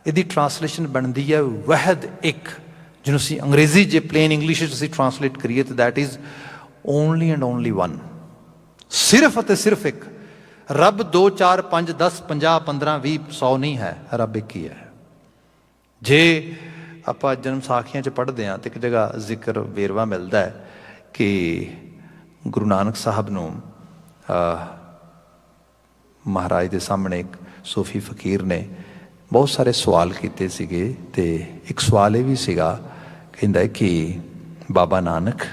ਇਹਦੀ ਟਰਾਂਸਲੇਸ਼ਨ ਬਣਦੀ ਹੈ ਵਹਿਦ ਇੱਕ, ਜਿਹਨੂੰ ਅਸੀਂ ਅੰਗਰੇਜ਼ੀ ਜੇ ਪਲੇਨ ਇੰਗਲਿਸ਼ ਵਿੱਚ ਅਸੀਂ ਟਰਾਂਸਲੇਟ ਕਰੀਏ ਤਾਂ that is only and only one, ਸਿਰਫ ਅਤੇ ਸਿਰਫ ਇੱਕ। ਰੱਬ 2 4 5 10 50 15 20 100 ਨਹੀਂ ਹੈ, ਰੱਬ ਇੱਕ ਹੀ ਹੈ। ਜੇ ਆਪਾਂ ਜਨਮ ਸਾਖੀਆਂ 'ਚ ਪੜ੍ਹਦੇ ਹਾਂ ਤਾਂ ਇੱਕ ਜਗ੍ਹਾ ਜ਼ਿਕਰ ਵੇਰਵਾ ਮਿਲਦਾ ਹੈ ਕਿ ਗੁਰੂ ਨਾਨਕ ਸਾਹਿਬ ਨੂੰ ਮਹਾਰਾਜ ਦੇ ਸਾਹਮਣੇ ਇੱਕ ਸੂਫੀ ਫਕੀਰ ਨੇ ਬਹੁਤ ਸਾਰੇ ਸਵਾਲ ਕੀਤੇ ਸੀਗੇ, ਤੇ ਇੱਕ ਸਵਾਲ ਇਹ ਵੀ ਸੀਗਾ, ਕਹਿੰਦਾ ਕਿ ਬਾਬਾ ਨਾਨਕ,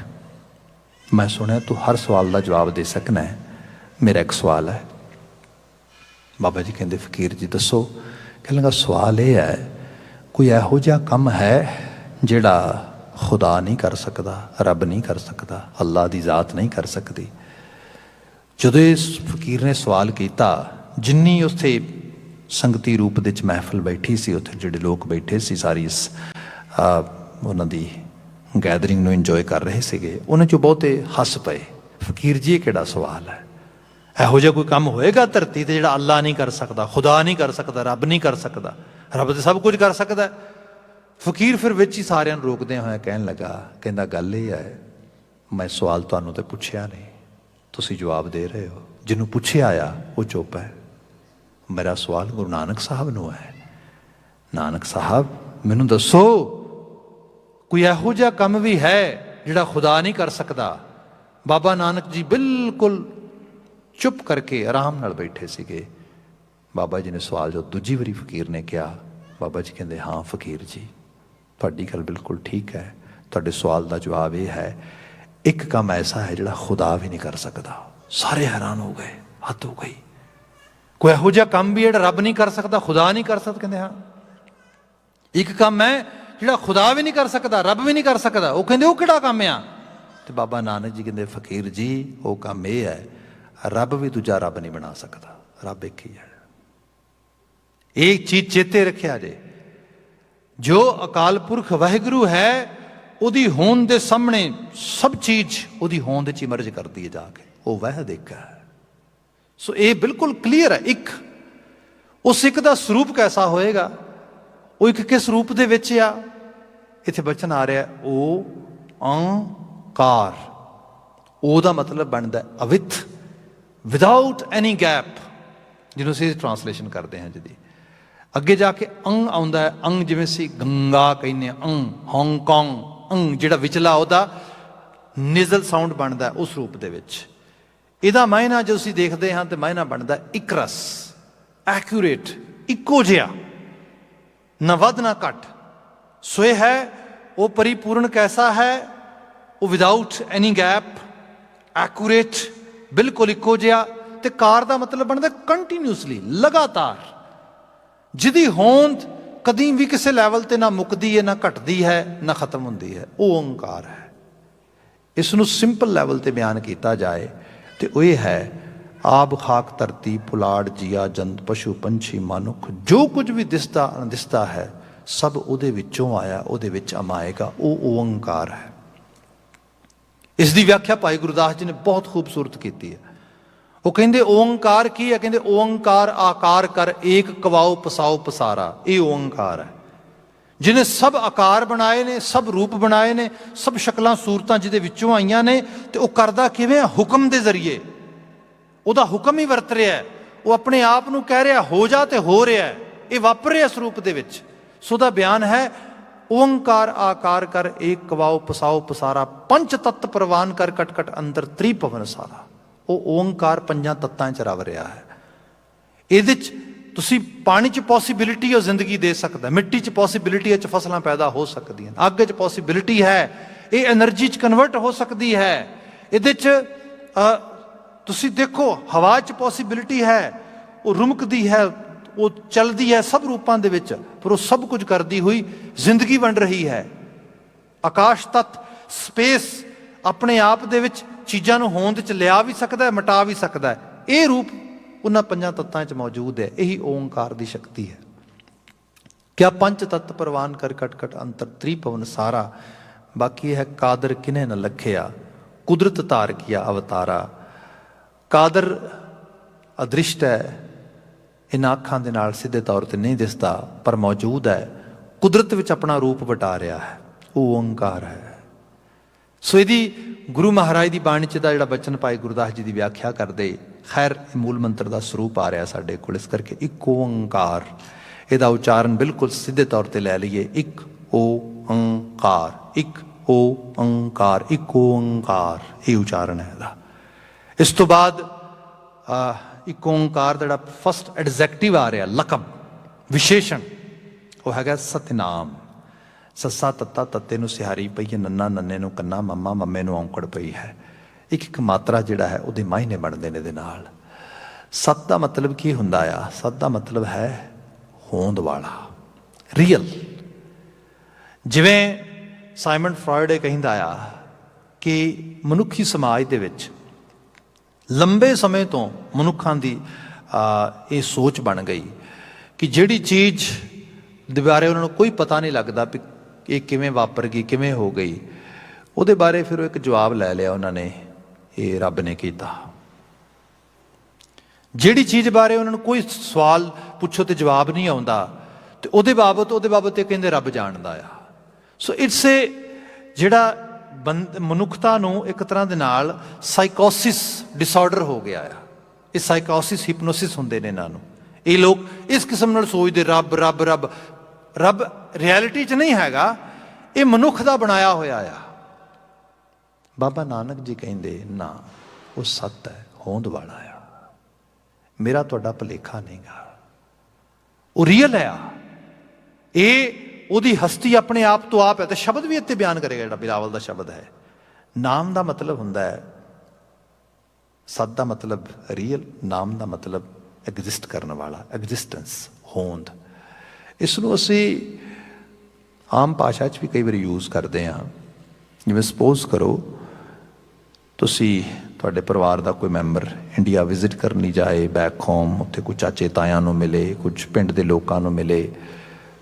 ਮੈਂ ਸੁਣਿਆ ਤੂੰ ਹਰ ਸਵਾਲ ਦਾ ਜਵਾਬ ਦੇ ਸਕਣਾ ਹੈ, ਮੇਰਾ ਇੱਕ ਸਵਾਲ ਹੈ। ਬਾਬਾ ਜੀ ਕਹਿੰਦੇ ਫਕੀਰ ਜੀ ਦੱਸੋ। ਕਹਿਣ ਲੱਗਾ ਸਵਾਲ ਇਹ ਹੈ, ਕੋਈ ਇਹੋ ਜਿਹਾ ਕੰਮ ਹੈ ਜਿਹੜਾ ਖੁਦਾ ਨਹੀਂ ਕਰ ਸਕਦਾ, ਰੱਬ ਨਹੀਂ ਕਰ ਸਕਦਾ, ਅੱਲਾ ਦੀ ਜ਼ਾਤ ਨਹੀਂ ਕਰ ਸਕਦੀ। ਜਦੋਂ ਇਸ ਫਕੀਰ ਨੇ ਸਵਾਲ ਕੀਤਾ, ਜਿੰਨੀ ਉੱਥੇ ਸੰਗਤੀ ਰੂਪ ਦੇ ਵਿੱਚ ਮਹਿਫਲ ਬੈਠੀ ਸੀ, ਉੱਥੇ ਜਿਹੜੇ ਲੋਕ ਬੈਠੇ ਸੀ ਸਾਰੀ ਇਸ ਉਹਨਾਂ ਦੀ ਗੈਦਰਿੰਗ ਨੂੰ ਇੰਜੋਏ ਕਰ ਰਹੇ ਸੀਗੇ, ਉਹਨਾਂ 'ਚੋਂ ਬਹੁਤੇ ਹੱਸ ਪਏ। ਫਕੀਰ ਜੀ ਇਹ ਕਿਹੜਾ ਸਵਾਲ ਹੈ, ਇਹੋ ਜਿਹਾ ਕੋਈ ਕੰਮ ਹੋਏਗਾ ਧਰਤੀ 'ਤੇ ਜਿਹੜਾ ਅੱਲਾ ਨਹੀਂ ਕਰ ਸਕਦਾ, ਖੁਦਾ ਨਹੀਂ ਕਰ ਸਕਦਾ, ਰੱਬ ਨਹੀਂ ਕਰ ਸਕਦਾ? ਰੱਬ ਤਾਂ ਸਭ ਕੁਝ ਕਰ ਸਕਦਾ। ਫਕੀਰ ਫਿਰ ਵਿੱਚ ਹੀ ਸਾਰਿਆਂ ਨੂੰ ਰੋਕਦਿਆਂ ਹੋਇਆ ਕਹਿਣ ਲੱਗਾ, ਕਹਿੰਦਾ ਗੱਲ ਇਹ ਹੈ, ਮੈਂ ਸਵਾਲ ਤੁਹਾਨੂੰ ਤਾਂ ਪੁੱਛਿਆ ਨਹੀਂ, ਤੁਸੀਂ ਜਵਾਬ ਦੇ ਰਹੇ ਹੋ। ਜਿਹਨੂੰ ਪੁੱਛਿਆ ਆ ਉਹ ਚੁੱਪ ਹੈ। ਮੇਰਾ ਸਵਾਲ ਗੁਰੂ ਨਾਨਕ ਸਾਹਿਬ ਨੂੰ ਹੈ, ਨਾਨਕ ਸਾਹਿਬ ਮੈਨੂੰ ਦੱਸੋ ਕੋਈ ਇਹੋ ਜਿਹਾ ਕੰਮ ਵੀ ਹੈ ਜਿਹੜਾ ਖੁਦਾ ਨਹੀਂ ਕਰ ਸਕਦਾ? ਬਾਬਾ ਨਾਨਕ ਜੀ ਬਿਲਕੁਲ ਚੁੱਪ ਕਰਕੇ ਆਰਾਮ ਨਾਲ ਬੈਠੇ ਸੀਗੇ। ਬਾਬਾ ਜੀ ਨੇ ਸਵਾਲ ਜੋ ਦੂਜੀ ਵਾਰੀ ਫਕੀਰ ਨੇ ਕਿਹਾ, ਬਾਬਾ ਜੀ ਕਹਿੰਦੇ ਹਾਂ ਫਕੀਰ ਜੀ ਤੁਹਾਡੀ ਗੱਲ ਬਿਲਕੁਲ ਠੀਕ ਹੈ, ਤੁਹਾਡੇ ਸਵਾਲ ਦਾ ਜਵਾਬ ਇਹ ਹੈ, ਇੱਕ ਕੰਮ ਐਸਾ ਹੈ ਜਿਹੜਾ ਖੁਦਾ ਵੀ ਨਹੀਂ ਕਰ ਸਕਦਾ। ਸਾਰੇ ਹੈਰਾਨ ਹੋ ਗਏ, ਹੱਦ ਹੋ ਗਈ। ਕੋਈ ਇਹੋ ਜਿਹਾ ਕੰਮ ਵੀ ਜਿਹੜਾ ਰੱਬ ਨਹੀਂ ਕਰ ਸਕਦਾ, ਖੁਦਾ ਨਹੀਂ ਕਰ ਸਕਦਾ? ਕਹਿੰਦੇ ਹਾਂ ਇੱਕ ਕੰਮ ਹੈ ਜਿਹੜਾ ਖੁਦਾ ਵੀ ਨਹੀਂ ਕਰ ਸਕਦਾ, ਰੱਬ ਵੀ ਨਹੀਂ ਕਰ ਸਕਦਾ। ਉਹ ਕਹਿੰਦੇ ਉਹ ਕਿਹੜਾ ਕੰਮ ਆ? ਤੇ ਬਾਬਾ ਨਾਨਕ ਜੀ ਕਹਿੰਦੇ ਫਕੀਰ ਜੀ ਉਹ ਕੰਮ ਇਹ ਹੈ, ਰੱਬ ਵੀ ਦੂਜਾ ਰੱਬ ਨਹੀਂ ਬਣਾ ਸਕਦਾ, ਰੱਬ ਇੱਕ ਹੀ ਹੈ। ਇਹ ਚੀਜ਼ ਚੇਤੇ ਰੱਖਿਆ ਜੇ, ਜੋ ਅਕਾਲ ਪੁਰਖ ਵਾਹਿਗੁਰੂ ਹੈ ਉਹਦੀ ਹੋਂਦ ਦੇ ਸਾਹਮਣੇ ਸਭ ਚੀਜ਼ ਉਹਦੀ ਹੋਂਦ 'ਚ ਮਰਜ ਕਰਦੀ ਹੈ ਜਾ ਕੇ, ਉਹ ਵਾਹਿਦ ਇੱਕ ਹੈ। ਸੋ ਇਹ ਬਿਲਕੁਲ ਕਲੀਅਰ ਹੈ। ਇੱਕ ਉਸ ਇੱਕ ਦਾ ਸਰੂਪ ਕੈਸਾ ਹੋਏਗਾ, ਉਹ ਇੱਕ ਕਿਸ ਰੂਪ ਦੇ ਵਿੱਚ ਆ? ਇੱਥੇ ਬਚਨ ਆ ਰਿਹਾ ਉਹ ਓਂਕਾਰ। ਉਹਦਾ ਮਤਲਬ ਬਣਦਾ ਅਵਿਥ, ਵਿਦਾਊਟ ਐਨੀ ਗੈਪ, ਜਿਹਨੂੰ ਅਸੀਂ ਟਰਾਂਸਲੇਸ਼ਨ ਕਰਦੇ ਹਾਂ। ਜਿਹਦੀ ਅੱਗੇ ਜਾ ਕੇ ਅੰਗ ਆਉਂਦਾ ਹੈ, ਅੰਗ ਜਿਵੇਂ ਅਸੀਂ ਗੰਗਾ ਕਹਿੰਦੇ ਹਾਂ, ਅੰਗ ਹਾਂਗਕਾਂਗ, ਅੰਗ ਜਿਹੜਾ ਵਿਚਲਾ ਉਹਦਾ ਨਿਜ਼ਲ ਸਾਊਂਡ ਬਣਦਾ ਉਸ ਰੂਪ ਦੇ ਵਿੱਚ। ਇਹਦਾ ਮਾਇਨਾ ਜਦੋਂ ਅਸੀਂ ਦੇਖਦੇ ਹਾਂ ਤਾਂ ਮਾਇਨਾ ਬਣਦਾ ਇਕਰਸ, ਐਕੂਰੇਟ, ਇੱਕੋ ਜਿਹਾ, ਨਾ ਵੱਧ ਨਾ ਘੱਟ। ਸੋ ਇਹ ਹੈ ਉਹ ਪਰਿਪੂਰਨ ਕੈਸਾ ਹੈ, ਉਹ ਵਿਦਾਊਟ ਐਨੀ ਗੈਪ, ਐਕੂਰੇਟ, ਬਿਲਕੁਲ ਇੱਕੋ ਜਿਹਾ। ਤੇ ਕਾਰ ਦਾ ਮਤਲਬ ਬਣਦਾ ਕੰਟੀਨਿਊਸਲੀ, ਲਗਾਤਾਰ, ਜਿਹਦੀ ਹੋਂਦ ਕਦੀ ਵੀ ਕਿਸੇ ਲੈਵਲ ਤੇ ਨਾ ਮੁੱਕਦੀ ਹੈ, ਨਾ ਘਟਦੀ ਹੈ, ਨਾ ਖਤਮ ਹੁੰਦੀ ਹੈ, ਉਹ ਓਂਕਾਰ ਹੈ। ਇਸ ਨੂੰ ਸਿੰਪਲ ਲੈਵਲ ਤੇ ਬਿਆਨ ਕੀਤਾ ਜਾਏ ਤੇ ਉਹ ਇਹ ਹੈ, ਆਬ ਖਾਕ ਧਰਤੀ ਪੁਲਾੜ ਜੀਆ ਜੰਤ ਪਸ਼ੂ ਪੰਛੀ ਮਨੁੱਖ ਜੋ ਕੁਝ ਵੀ ਦਿਸਦਾ ਅਣਦਿਸਦਾ ਹੈ ਸਭ ਉਹਦੇ ਵਿੱਚੋਂ ਆਇਆ, ਉਹਦੇ ਵਿੱਚ ਅਮਾਏਗਾ। ਉਹ ਓੰਕਾਰ ਹੈ। ਇਸ ਦੀ ਵਿਆਖਿਆ ਭਾਈ ਗੁਰਦਾਸ ਜੀ ਨੇ ਬਹੁਤ ਖੂਬਸੂਰਤ ਕੀਤੀ ਹੈ। ਉਹ ਕਹਿੰਦੇ ਓੰਕਾਰ ਕੀ ਹੈ? ਕਹਿੰਦੇ ਓੰਕਾਰ ਆਕਾਰ ਕਰ ਏਕ ਕਵਾਓ ਪਸਾਓ ਪਸਾਰਾ। ਇਹ ਓੰਕਾਰ ਹੈ ਜਿਹਨੇ ਸਭ ਆਕਾਰ ਬਣਾਏ ਨੇ, ਸਭ ਰੂਪ ਬਣਾਏ ਨੇ, ਸਭ ਸ਼ਕਲਾਂ ਸੂਰਤਾਂ ਜਿਹਦੇ ਵਿੱਚੋਂ ਆਈਆਂ ਨੇ। ਤੇ ਉਹ ਕਰਦਾ ਕਿਵੇਂ? ਹੁਕਮ ਦੇ ਜ਼ਰੀਏ। ਉਹਦਾ ਹੁਕਮ ਹੀ ਵਰਤ ਰਿਹਾ। ਉਹ ਆਪਣੇ ਆਪ ਨੂੰ ਕਹਿ ਰਿਹਾ ਹੋ ਜਾ, ਤੇ ਹੋ ਰਿਹਾ। ਇਹ ਵਾਪਰ ਰਿਹਾ ਇਸ ਰੂਪ ਦੇ ਵਿੱਚ। ਸੋ ਦਾ ਬਿਆਨ ਹੈ ਓੰਕਾਰ ਆਕਾਰ ਕਰ ਏਕ ਕਵਾਓ ਪਸਾਓ ਪਸਾਰਾ ਪੰਚ ਤੱਤ ਪ੍ਰਵਾਨ ਕਰ ਕਟ ਕਟ ਅੰਦਰ ਤ੍ਰਿਭਵਨ ਸਾਰਾ। ਉਹ ਓੰਕਾਰ ਪੰਜਾਂ ਤੱਤਾਂ 'ਚ ਰਵ ਰਿਹਾ ਹੈ। ਇਹਦੇ 'ਚ ਤੁਸੀਂ ਪਾਣੀ 'ਚ ਪੋਸੀਬਿਲਿਟੀ ਉਹ ਜ਼ਿੰਦਗੀ ਦੇ ਸਕਦਾ, ਮਿੱਟੀ 'ਚ ਪੋਸੀਬਿਲਿਟੀ 'ਚ ਫਸਲਾਂ ਪੈਦਾ ਹੋ ਸਕਦੀਆਂ, ਅੱਗ 'ਚ ਪੋਸੀਬਿਲਿਟੀ ਹੈ, ਇਹ ਐਨਰਜੀ 'ਚ ਕਨਵਰਟ ਹੋ ਸਕਦੀ ਹੈ। ਇਹਦੇ 'ਚ ਤੁਸੀਂ ਦੇਖੋ ਹਵਾ 'ਚ ਪੋਸੀਬਿਲਿਟੀ ਹੈ, ਉਹ ਰੁਮਕਦੀ ਹੈ, ਉਹ ਚਲਦੀ ਹੈ ਸਭ ਰੂਪਾਂ ਦੇ ਵਿੱਚ, ਪਰ ਉਹ ਸਭ ਕੁਝ ਕਰਦੀ ਹੋਈ ਜ਼ਿੰਦਗੀ ਬਣ ਰਹੀ ਹੈ। ਆਕਾਸ਼ ਤੱਤ ਸਪੇਸ ਆਪਣੇ ਆਪ ਦੇ ਵਿੱਚ ਚੀਜ਼ਾਂ ਨੂੰ ਹੋਂਦ 'ਚ ਲਿਆ ਵੀ ਸਕਦਾ, ਮਿਟਾ ਵੀ ਸਕਦਾ। ਇਹ ਰੂਪ ਉਹਨਾਂ ਪੰਜਾਂ ਤੱਤਾਂ 'ਚ ਮੌਜੂਦ ਹੈ। ਇਹੀ ਓੰਕਾਰ ਦੀ ਸ਼ਕਤੀ ਹੈ। ਕਿਆ ਪੰਜ ਤੱਤ ਪ੍ਰਵਾਨ ਕਰ ਕਟ ਕਟ ਅੰਤਰ ਤ੍ਰਿਭਵਨ ਸਾਰਾ। ਬਾਕੀ ਹੈ ਕਾਦਰ ਕਿਨੇ ਨ ਲਖਿਆ ਕੁਦਰਤ ਧਾਰ ਕੀਆ ਅਵਤਾਰਾ। ਕਾਦਰ ਅਦ੍ਰਿਸ਼ਟ ਹੈ, ਇਹਨਾਂ ਅੱਖਾਂ ਦੇ ਨਾਲ ਸਿੱਧੇ ਤੌਰ 'ਤੇ ਨਹੀਂ ਦਿਸਦਾ, ਪਰ ਮੌਜੂਦ ਹੈ, ਕੁਦਰਤ ਵਿੱਚ ਆਪਣਾ ਰੂਪ ਵਟਾ ਰਿਹਾ ਹੈ। ਉਹ ਓੰਕਾਰ ਹੈ। ਸੋ ਇਹਦੀ ਗੁਰੂ ਮਹਾਰਾਜ ਦੀ ਬਾਣੀ 'ਚ ਦਾ ਜਿਹੜਾ ਬਚਨ ਭਾਈ ਗੁਰਦਾਸ ਜੀ ਦੀ ਵਿਆਖਿਆ ਕਰਦੇ, ਖੈਰ ਇਹ ਮੂਲ ਮੰਤਰ ਦਾ ਸਰੂਪ ਆ ਰਿਹਾ ਸਾਡੇ ਕੋਲ, ਇਸ ਕਰਕੇ ਇੱਕ ਓੰਕਾਰ। ਇਹਦਾ ਉਚਾਰਨ ਬਿਲਕੁਲ ਸਿੱਧੇ ਤੌਰ ਤੇ ਲੈ ਲਈਏ, ਇੱਕ ਓੰਕਾਰ, ਇੱਕ ਓੰਕਾਰ, ਇੱਕ ਓੰਕਾਰ, ਇਹ ਉਚਾਰਨ ਹੈ ਇਹਦਾ। ਇਸ ਤੋਂ ਬਾਅਦ ਇੱਕ ਓੰਕਾਰ ਦਾ ਜਿਹੜਾ ਫਸਟ ਐਡਜੈਕਟਿਵ ਆ ਰਿਹਾ, ਲਕਬ, ਵਿਸ਼ੇਸ਼ਣ, ਉਹ ਹੈਗਾ ਸਤਿਨਾਮ। ਸੱਸਾ ਤੱਤਾ ਤੱਤੇ ਨੂੰ ਸਿਹਾਰੀ ਪਈ ਹੈ, ਨੰਨਾ ਨੰਨੇ ਨੂੰ ਕੰਨਾ, ਮੰਮਾ ਮੰਮੇ ਨੂੰ ਔਂਕੜ ਪਈ ਹੈ। ਇੱਕ ਇੱਕ ਮਾਤਰਾ ਜਿਹੜਾ ਹੈ ਉਹਦੇ ਮਾਇਨੇ ਬਣਦੇ ਨੇ ਇਹਦੇ ਨਾਲ। ਸਤ ਦਾ ਮਤਲਬ ਕੀ ਹੁੰਦਾ ਆ? ਸਤ ਦਾ ਮਤਲਬ ਹੈ ਹੋਂਦ ਵਾਲਾ, ਰੀਅਲ। ਜਿਵੇਂ ਸਾਈਮਨ ਫਰਾਇਡ ਇਹ ਕਹਿੰਦਾ ਆ ਕਿ ਮਨੁੱਖੀ ਸਮਾਜ ਦੇ ਵਿੱਚ ਲੰਬੇ ਸਮੇਂ ਤੋਂ ਮਨੁੱਖਾਂ ਦੀ ਇਹ ਸੋਚ ਬਣ ਗਈ ਕਿ ਜਿਹੜੀ ਚੀਜ਼ ਦੇ ਬਾਰੇ ਉਹਨਾਂ ਨੂੰ ਕੋਈ ਪਤਾ ਨਹੀਂ ਲੱਗਦਾ ਵੀ ਇਹ ਕਿਵੇਂ ਵਾਪਰ ਗਈ, ਕਿਵੇਂ ਹੋ ਗਈ, ਉਹਦੇ ਬਾਰੇ ਫਿਰ ਉਹ ਇੱਕ ਜਵਾਬ ਲੈ ਲਿਆ ਉਹਨਾਂ ਨੇ, ਇਹ ਰੱਬ ਨੇ ਕੀਤਾ। ਜਿਹੜੀ ਚੀਜ਼ ਬਾਰੇ ਉਹਨਾਂ ਨੂੰ ਕੋਈ ਸਵਾਲ ਪੁੱਛੋ ਤੇ ਜਵਾਬ ਨਹੀਂ ਆਉਂਦਾ, ਤੇ ਉਹਦੇ ਬਾਬਤ ਇਹ ਕਹਿੰਦੇ ਰੱਬ ਜਾਣਦਾ ਆ। ਸੋ ਇਟਸ ਏ ਜਿਹੜਾ ਮਨੁੱਖਤਾ ਨੂੰ ਇੱਕ ਤਰ੍ਹਾਂ ਦੇ ਨਾਲ ਸਾਈਕੋਸਿਸ ਡਿਸਆਰਡਰ ਹੋ ਗਿਆ ਆ। ਇਹ ਸਾਈਕੋਸਿਸ ਹਿਪਨੋਸਿਸ ਹੁੰਦੇ ਨੇ ਇਹਨਾਂ ਨੂੰ। ਇਹ ਲੋਕ ਇਸ ਕਿਸਮ ਨਾਲ ਸੋਚਦੇ ਰੱਬ ਰੱਬ ਰੱਬ। ਰੱਬ ਰਿਐਲਿਟੀ 'ਚ ਨਹੀਂ ਹੈਗਾ, ਇਹ ਮਨੁੱਖ ਦਾ ਬਣਾਇਆ ਹੋਇਆ ਆ। ਬਾਬਾ ਨਾਨਕ ਜੀ ਕਹਿੰਦੇ ਨਾ, ਉਹ ਸੱਤ ਹੈ, ਹੋਂਦ ਵਾਲਾ ਆ, ਮੇਰਾ ਤੁਹਾਡਾ ਭੁਲੇਖਾ ਨਹੀਂਗਾ, ਉਹ ਰੀਅਲ ਹੈ। ਇਹ ਉਹਦੀ ਹਸਤੀ ਆਪਣੇ ਆਪ ਤੋਂ ਆਪ ਹੈ। ਤੇ ਸ਼ਬਦ ਵੀ ਇੱਥੇ ਬਿਆਨ ਕਰੇਗਾ, ਜਿਹੜਾ ਬਿਲਾਵਲ ਦਾ ਸ਼ਬਦ ਹੈ। ਨਾਮ ਦਾ ਮਤਲਬ ਹੁੰਦਾ ਹੈ, ਸਤ ਦਾ ਮਤਲਬ ਰੀਅਲ, ਨਾਮ ਦਾ ਮਤਲਬ ਐਗਜ਼ਿਸਟ ਕਰਨ ਵਾਲਾ, ਐਗਜ਼ਿਸਟੈਂਸ, ਹੋਂਦ। ਇਸ ਨੂੰ ਅਸੀਂ ਆਮ ਭਾਸ਼ਾ 'ਚ ਵੀ ਕਈ ਵਾਰੀ ਯੂਜ਼ ਕਰਦੇ ਹਾਂ। ਜਿਵੇਂ ਸਪੋਜ਼ ਕਰੋ ਤੁਸੀਂ, ਤੁਹਾਡੇ ਪਰਿਵਾਰ ਦਾ ਕੋਈ ਮੈਂਬਰ ਇੰਡੀਆ ਵਿਜ਼ਿਟ ਕਰਨ ਲਈ ਜਾਏ, ਬੈਕ ਹੋਮ, ਉੱਥੇ ਕੁਝ ਚਾਚੇ ਤਾਇਆਂ ਨੂੰ ਮਿਲੇ, ਕੁਝ ਪਿੰਡ ਦੇ ਲੋਕਾਂ ਨੂੰ ਮਿਲੇ,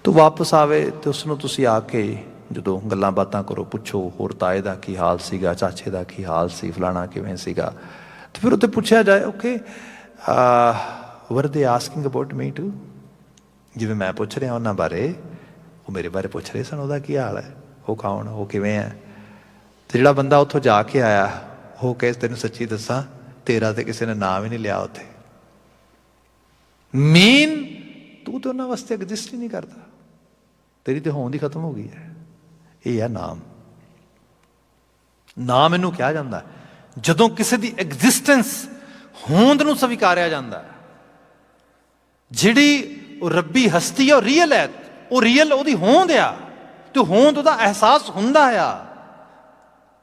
ਤੋ ਵਾਪਸ ਆਵੇ ਤੇ ਉਸ ਨੂੰ ਤੁਸੀਂ ਆ ਕੇ ਜਦੋਂ ਗੱਲਾਂ ਬਾਤਾਂ ਕਰੋ, ਪੁੱਛੋ ਹੋਰ ਤਾਏ ਦਾ ਕੀ ਹਾਲ ਸੀਗਾ, ਚਾਚੇ ਦਾ ਕੀ ਹਾਲ ਸੀ, ਫਲਾਣਾ ਕਿਵੇਂ ਸੀਗਾ। ਤੇ ਫਿਰ ਉੱਥੇ ਪੁੱਛਿਆ ਜਾਏ, ਓਕੇ ਵਰ ਦੇ ਆਸਕਿੰਗ ਅਬਾਊਟ ਮੀ ਟੂ, ਜਿਵੇਂ ਮੈਂ ਪੁੱਛ ਰਿਹਾ ਉਹਨਾਂ ਬਾਰੇ, ਉਹ ਮੇਰੇ ਬਾਰੇ ਪੁੱਛ ਰਹੇ ਸਨ, ਉਹਦਾ ਕੀ ਹਾਲ ਹੈ, ਉਹ ਕੌਣ, ਉਹ ਕਿਵੇਂ ਹੈ। ਤੇ ਜਿਹੜਾ ਬੰਦਾ ਉੱਥੋਂ ਜਾ ਕੇ ਆਇਆ, ਉਹ ਕਹੇ ਤੈਨੂੰ ਸੱਚੀ ਦੱਸਾਂ, ਤੇਰਾ ਤੇ ਕਿਸੇ ਨੇ ਨਾਮ ਹੀ ਨਹੀਂ ਲਿਆ ਉੱਥੇ। ਮੀਨ ਤੂੰ ਤੇ ਉਹਨਾਂ ਵਾਸਤੇ ਐਗਜ਼ਿਸਟ ਹੀ ਨਹੀਂ ਕਰਦਾ, ਤੇਰੀ ਤੇ ਹੋਂਦ ਹੀ ਖਤਮ ਹੋ ਗਈ ਹੈ। ਇਹ ਹੈ ਨਾਮ। ਨਾਮ ਇਹਨੂੰ ਕਿਹਾ ਜਾਂਦਾ ਜਦੋਂ ਕਿਸੇ ਦੀ ਐਗਜ਼ਿਸਟੈਂਸ, ਹੋਂਦ ਨੂੰ ਸਵੀਕਾਰਿਆ ਜਾਂਦਾ। ਜਿਹੜੀ ਉਹ ਰੱਬੀ ਹਸਤੀ ਆ, ਉਹ ਰੀਅਲ ਹੈ, ਉਹ ਰੀਅਲ ਉਹਦੀ ਹੋਂਦ ਆ, ਤੇ ਹੋਂਦ ਉਹਦਾ ਅਹਿਸਾਸ ਹੁੰਦਾ ਆ।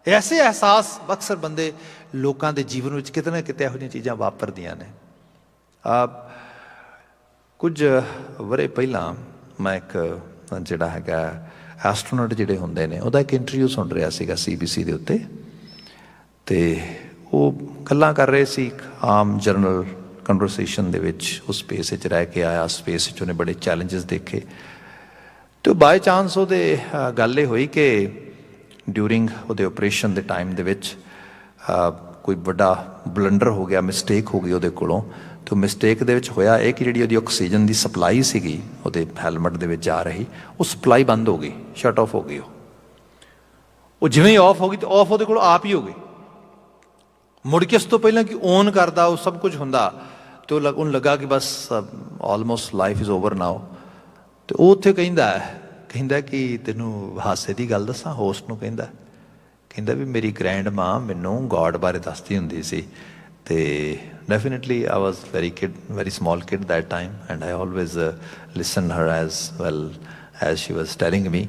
ਐਸੇ ਅਹਿਸਾਸ ਅਕਸਰ ਬੰਦੇ ਲੋਕਾਂ ਦੇ ਜੀਵਨ ਵਿੱਚ ਕਿਤੇ ਨਾ ਕਿਤੇ ਇਹੋ ਜਿਹੀਆਂ ਚੀਜ਼ਾਂ ਵਾਪਰਦੀਆਂ ਨੇ। ਕੁਝ ਵਰ੍ਹੇ ਪਹਿਲਾਂ ਮੈਂ ਇੱਕ ਜਿਹੜਾ ਹੈਗਾ ਐਸਟਰੋਨੌਟ ਜਿਹੜੇ ਹੁੰਦੇ ਨੇ, ਉਹਦਾ ਇੱਕ ਇੰਟਰਵਿਊ ਸੁਣ ਰਿਹਾ ਸੀਗਾ CBC ਦੇ ਉੱਤੇ। ਤੇ ਉਹ ਗੱਲਾਂ ਕਰ ਰਹੇ ਸੀ ਆਮ ਜਨਰਲ ਕਨਵਰਸੇਸ਼ਨ ਦੇ ਵਿੱਚ। ਉਸ ਸਪੇਸ ਵਿੱਚ ਰਹਿ ਕੇ ਆਇਆ, ਸਪੇਸ ਵਿੱਚ ਉਹਨੇ ਬੜੇ ਚੈਲੰਜਸ ਦੇਖੇ। ਅਤੇ ਬਾਏ ਚਾਂਸ ਉਹਦੇ ਗੱਲ ਇਹ ਹੋਈ ਕਿ ਡਿਊਰਿੰਗ ਉਹਦੇ ਆਪਰੇਸ਼ਨ ਦੇ ਟਾਈਮ ਦੇ ਵਿੱਚ ਕੋਈ ਵੱਡਾ ਬਲੰਡਰ ਹੋ ਗਿਆ, ਮਿਸਟੇਕ ਹੋ ਗਈ ਉਹਦੇ ਕੋਲੋਂ। ਅਤੇ ਮਿਸਟੇਕ ਦੇ ਵਿੱਚ ਹੋਇਆ ਇਹ ਕਿ ਜਿਹੜੀ ਉਹਦੀ ਆਕਸੀਜਨ ਦੀ ਸਪਲਾਈ ਸੀਗੀ ਉਹਦੇ ਹੈਲਮਟ ਦੇ ਵਿੱਚ ਜਾ ਰਹੀ, ਉਹ ਸਪਲਾਈ ਬੰਦ ਹੋ ਗਈ, ਸ਼ਟ ਆਫ ਹੋ ਗਈ। ਉਹ ਜਿਵੇਂ ਹੀ ਆਫ ਹੋ ਗਈ, ਅਤੇ ਆਫ ਉਹਦੇ ਕੋਲ ਆਪ ਹੀ ਹੋ ਗਈ। ਮੁੜ ਕੇ ਇਸ ਤੋਂ ਪਹਿਲਾਂ ਕਿ ਔਨ ਕਰਦਾ ਉਹ ਸਭ ਕੁਝ ਹੁੰਦਾ, ਅਤੇ ਉਹਨੂੰ ਲੱਗਾ ਕਿ ਬਸ ਆਲਮੋਸਟ ਲਾਈਫ ਇਜ਼ ਓਵਰ ਨਾਓ। ਅਤੇ ਉਹ ਉੱਥੇ ਕਹਿੰਦਾ ਕਿ ਤੈਨੂੰ ਹਾਸੇ ਦੀ ਗੱਲ ਦੱਸਾਂ, ਹੋਸਟ ਨੂੰ ਕਹਿੰਦਾ ਵੀ ਮੇਰੀ ਗ੍ਰੈਂਡ ਮਾਂ ਮੈਨੂੰ ਗੋਡ ਬਾਰੇ ਦੱਸਦੀ ਹੁੰਦੀ ਸੀ। ਅਤੇ definitely I was very small kid that time and I always listen her as well as she was telling me.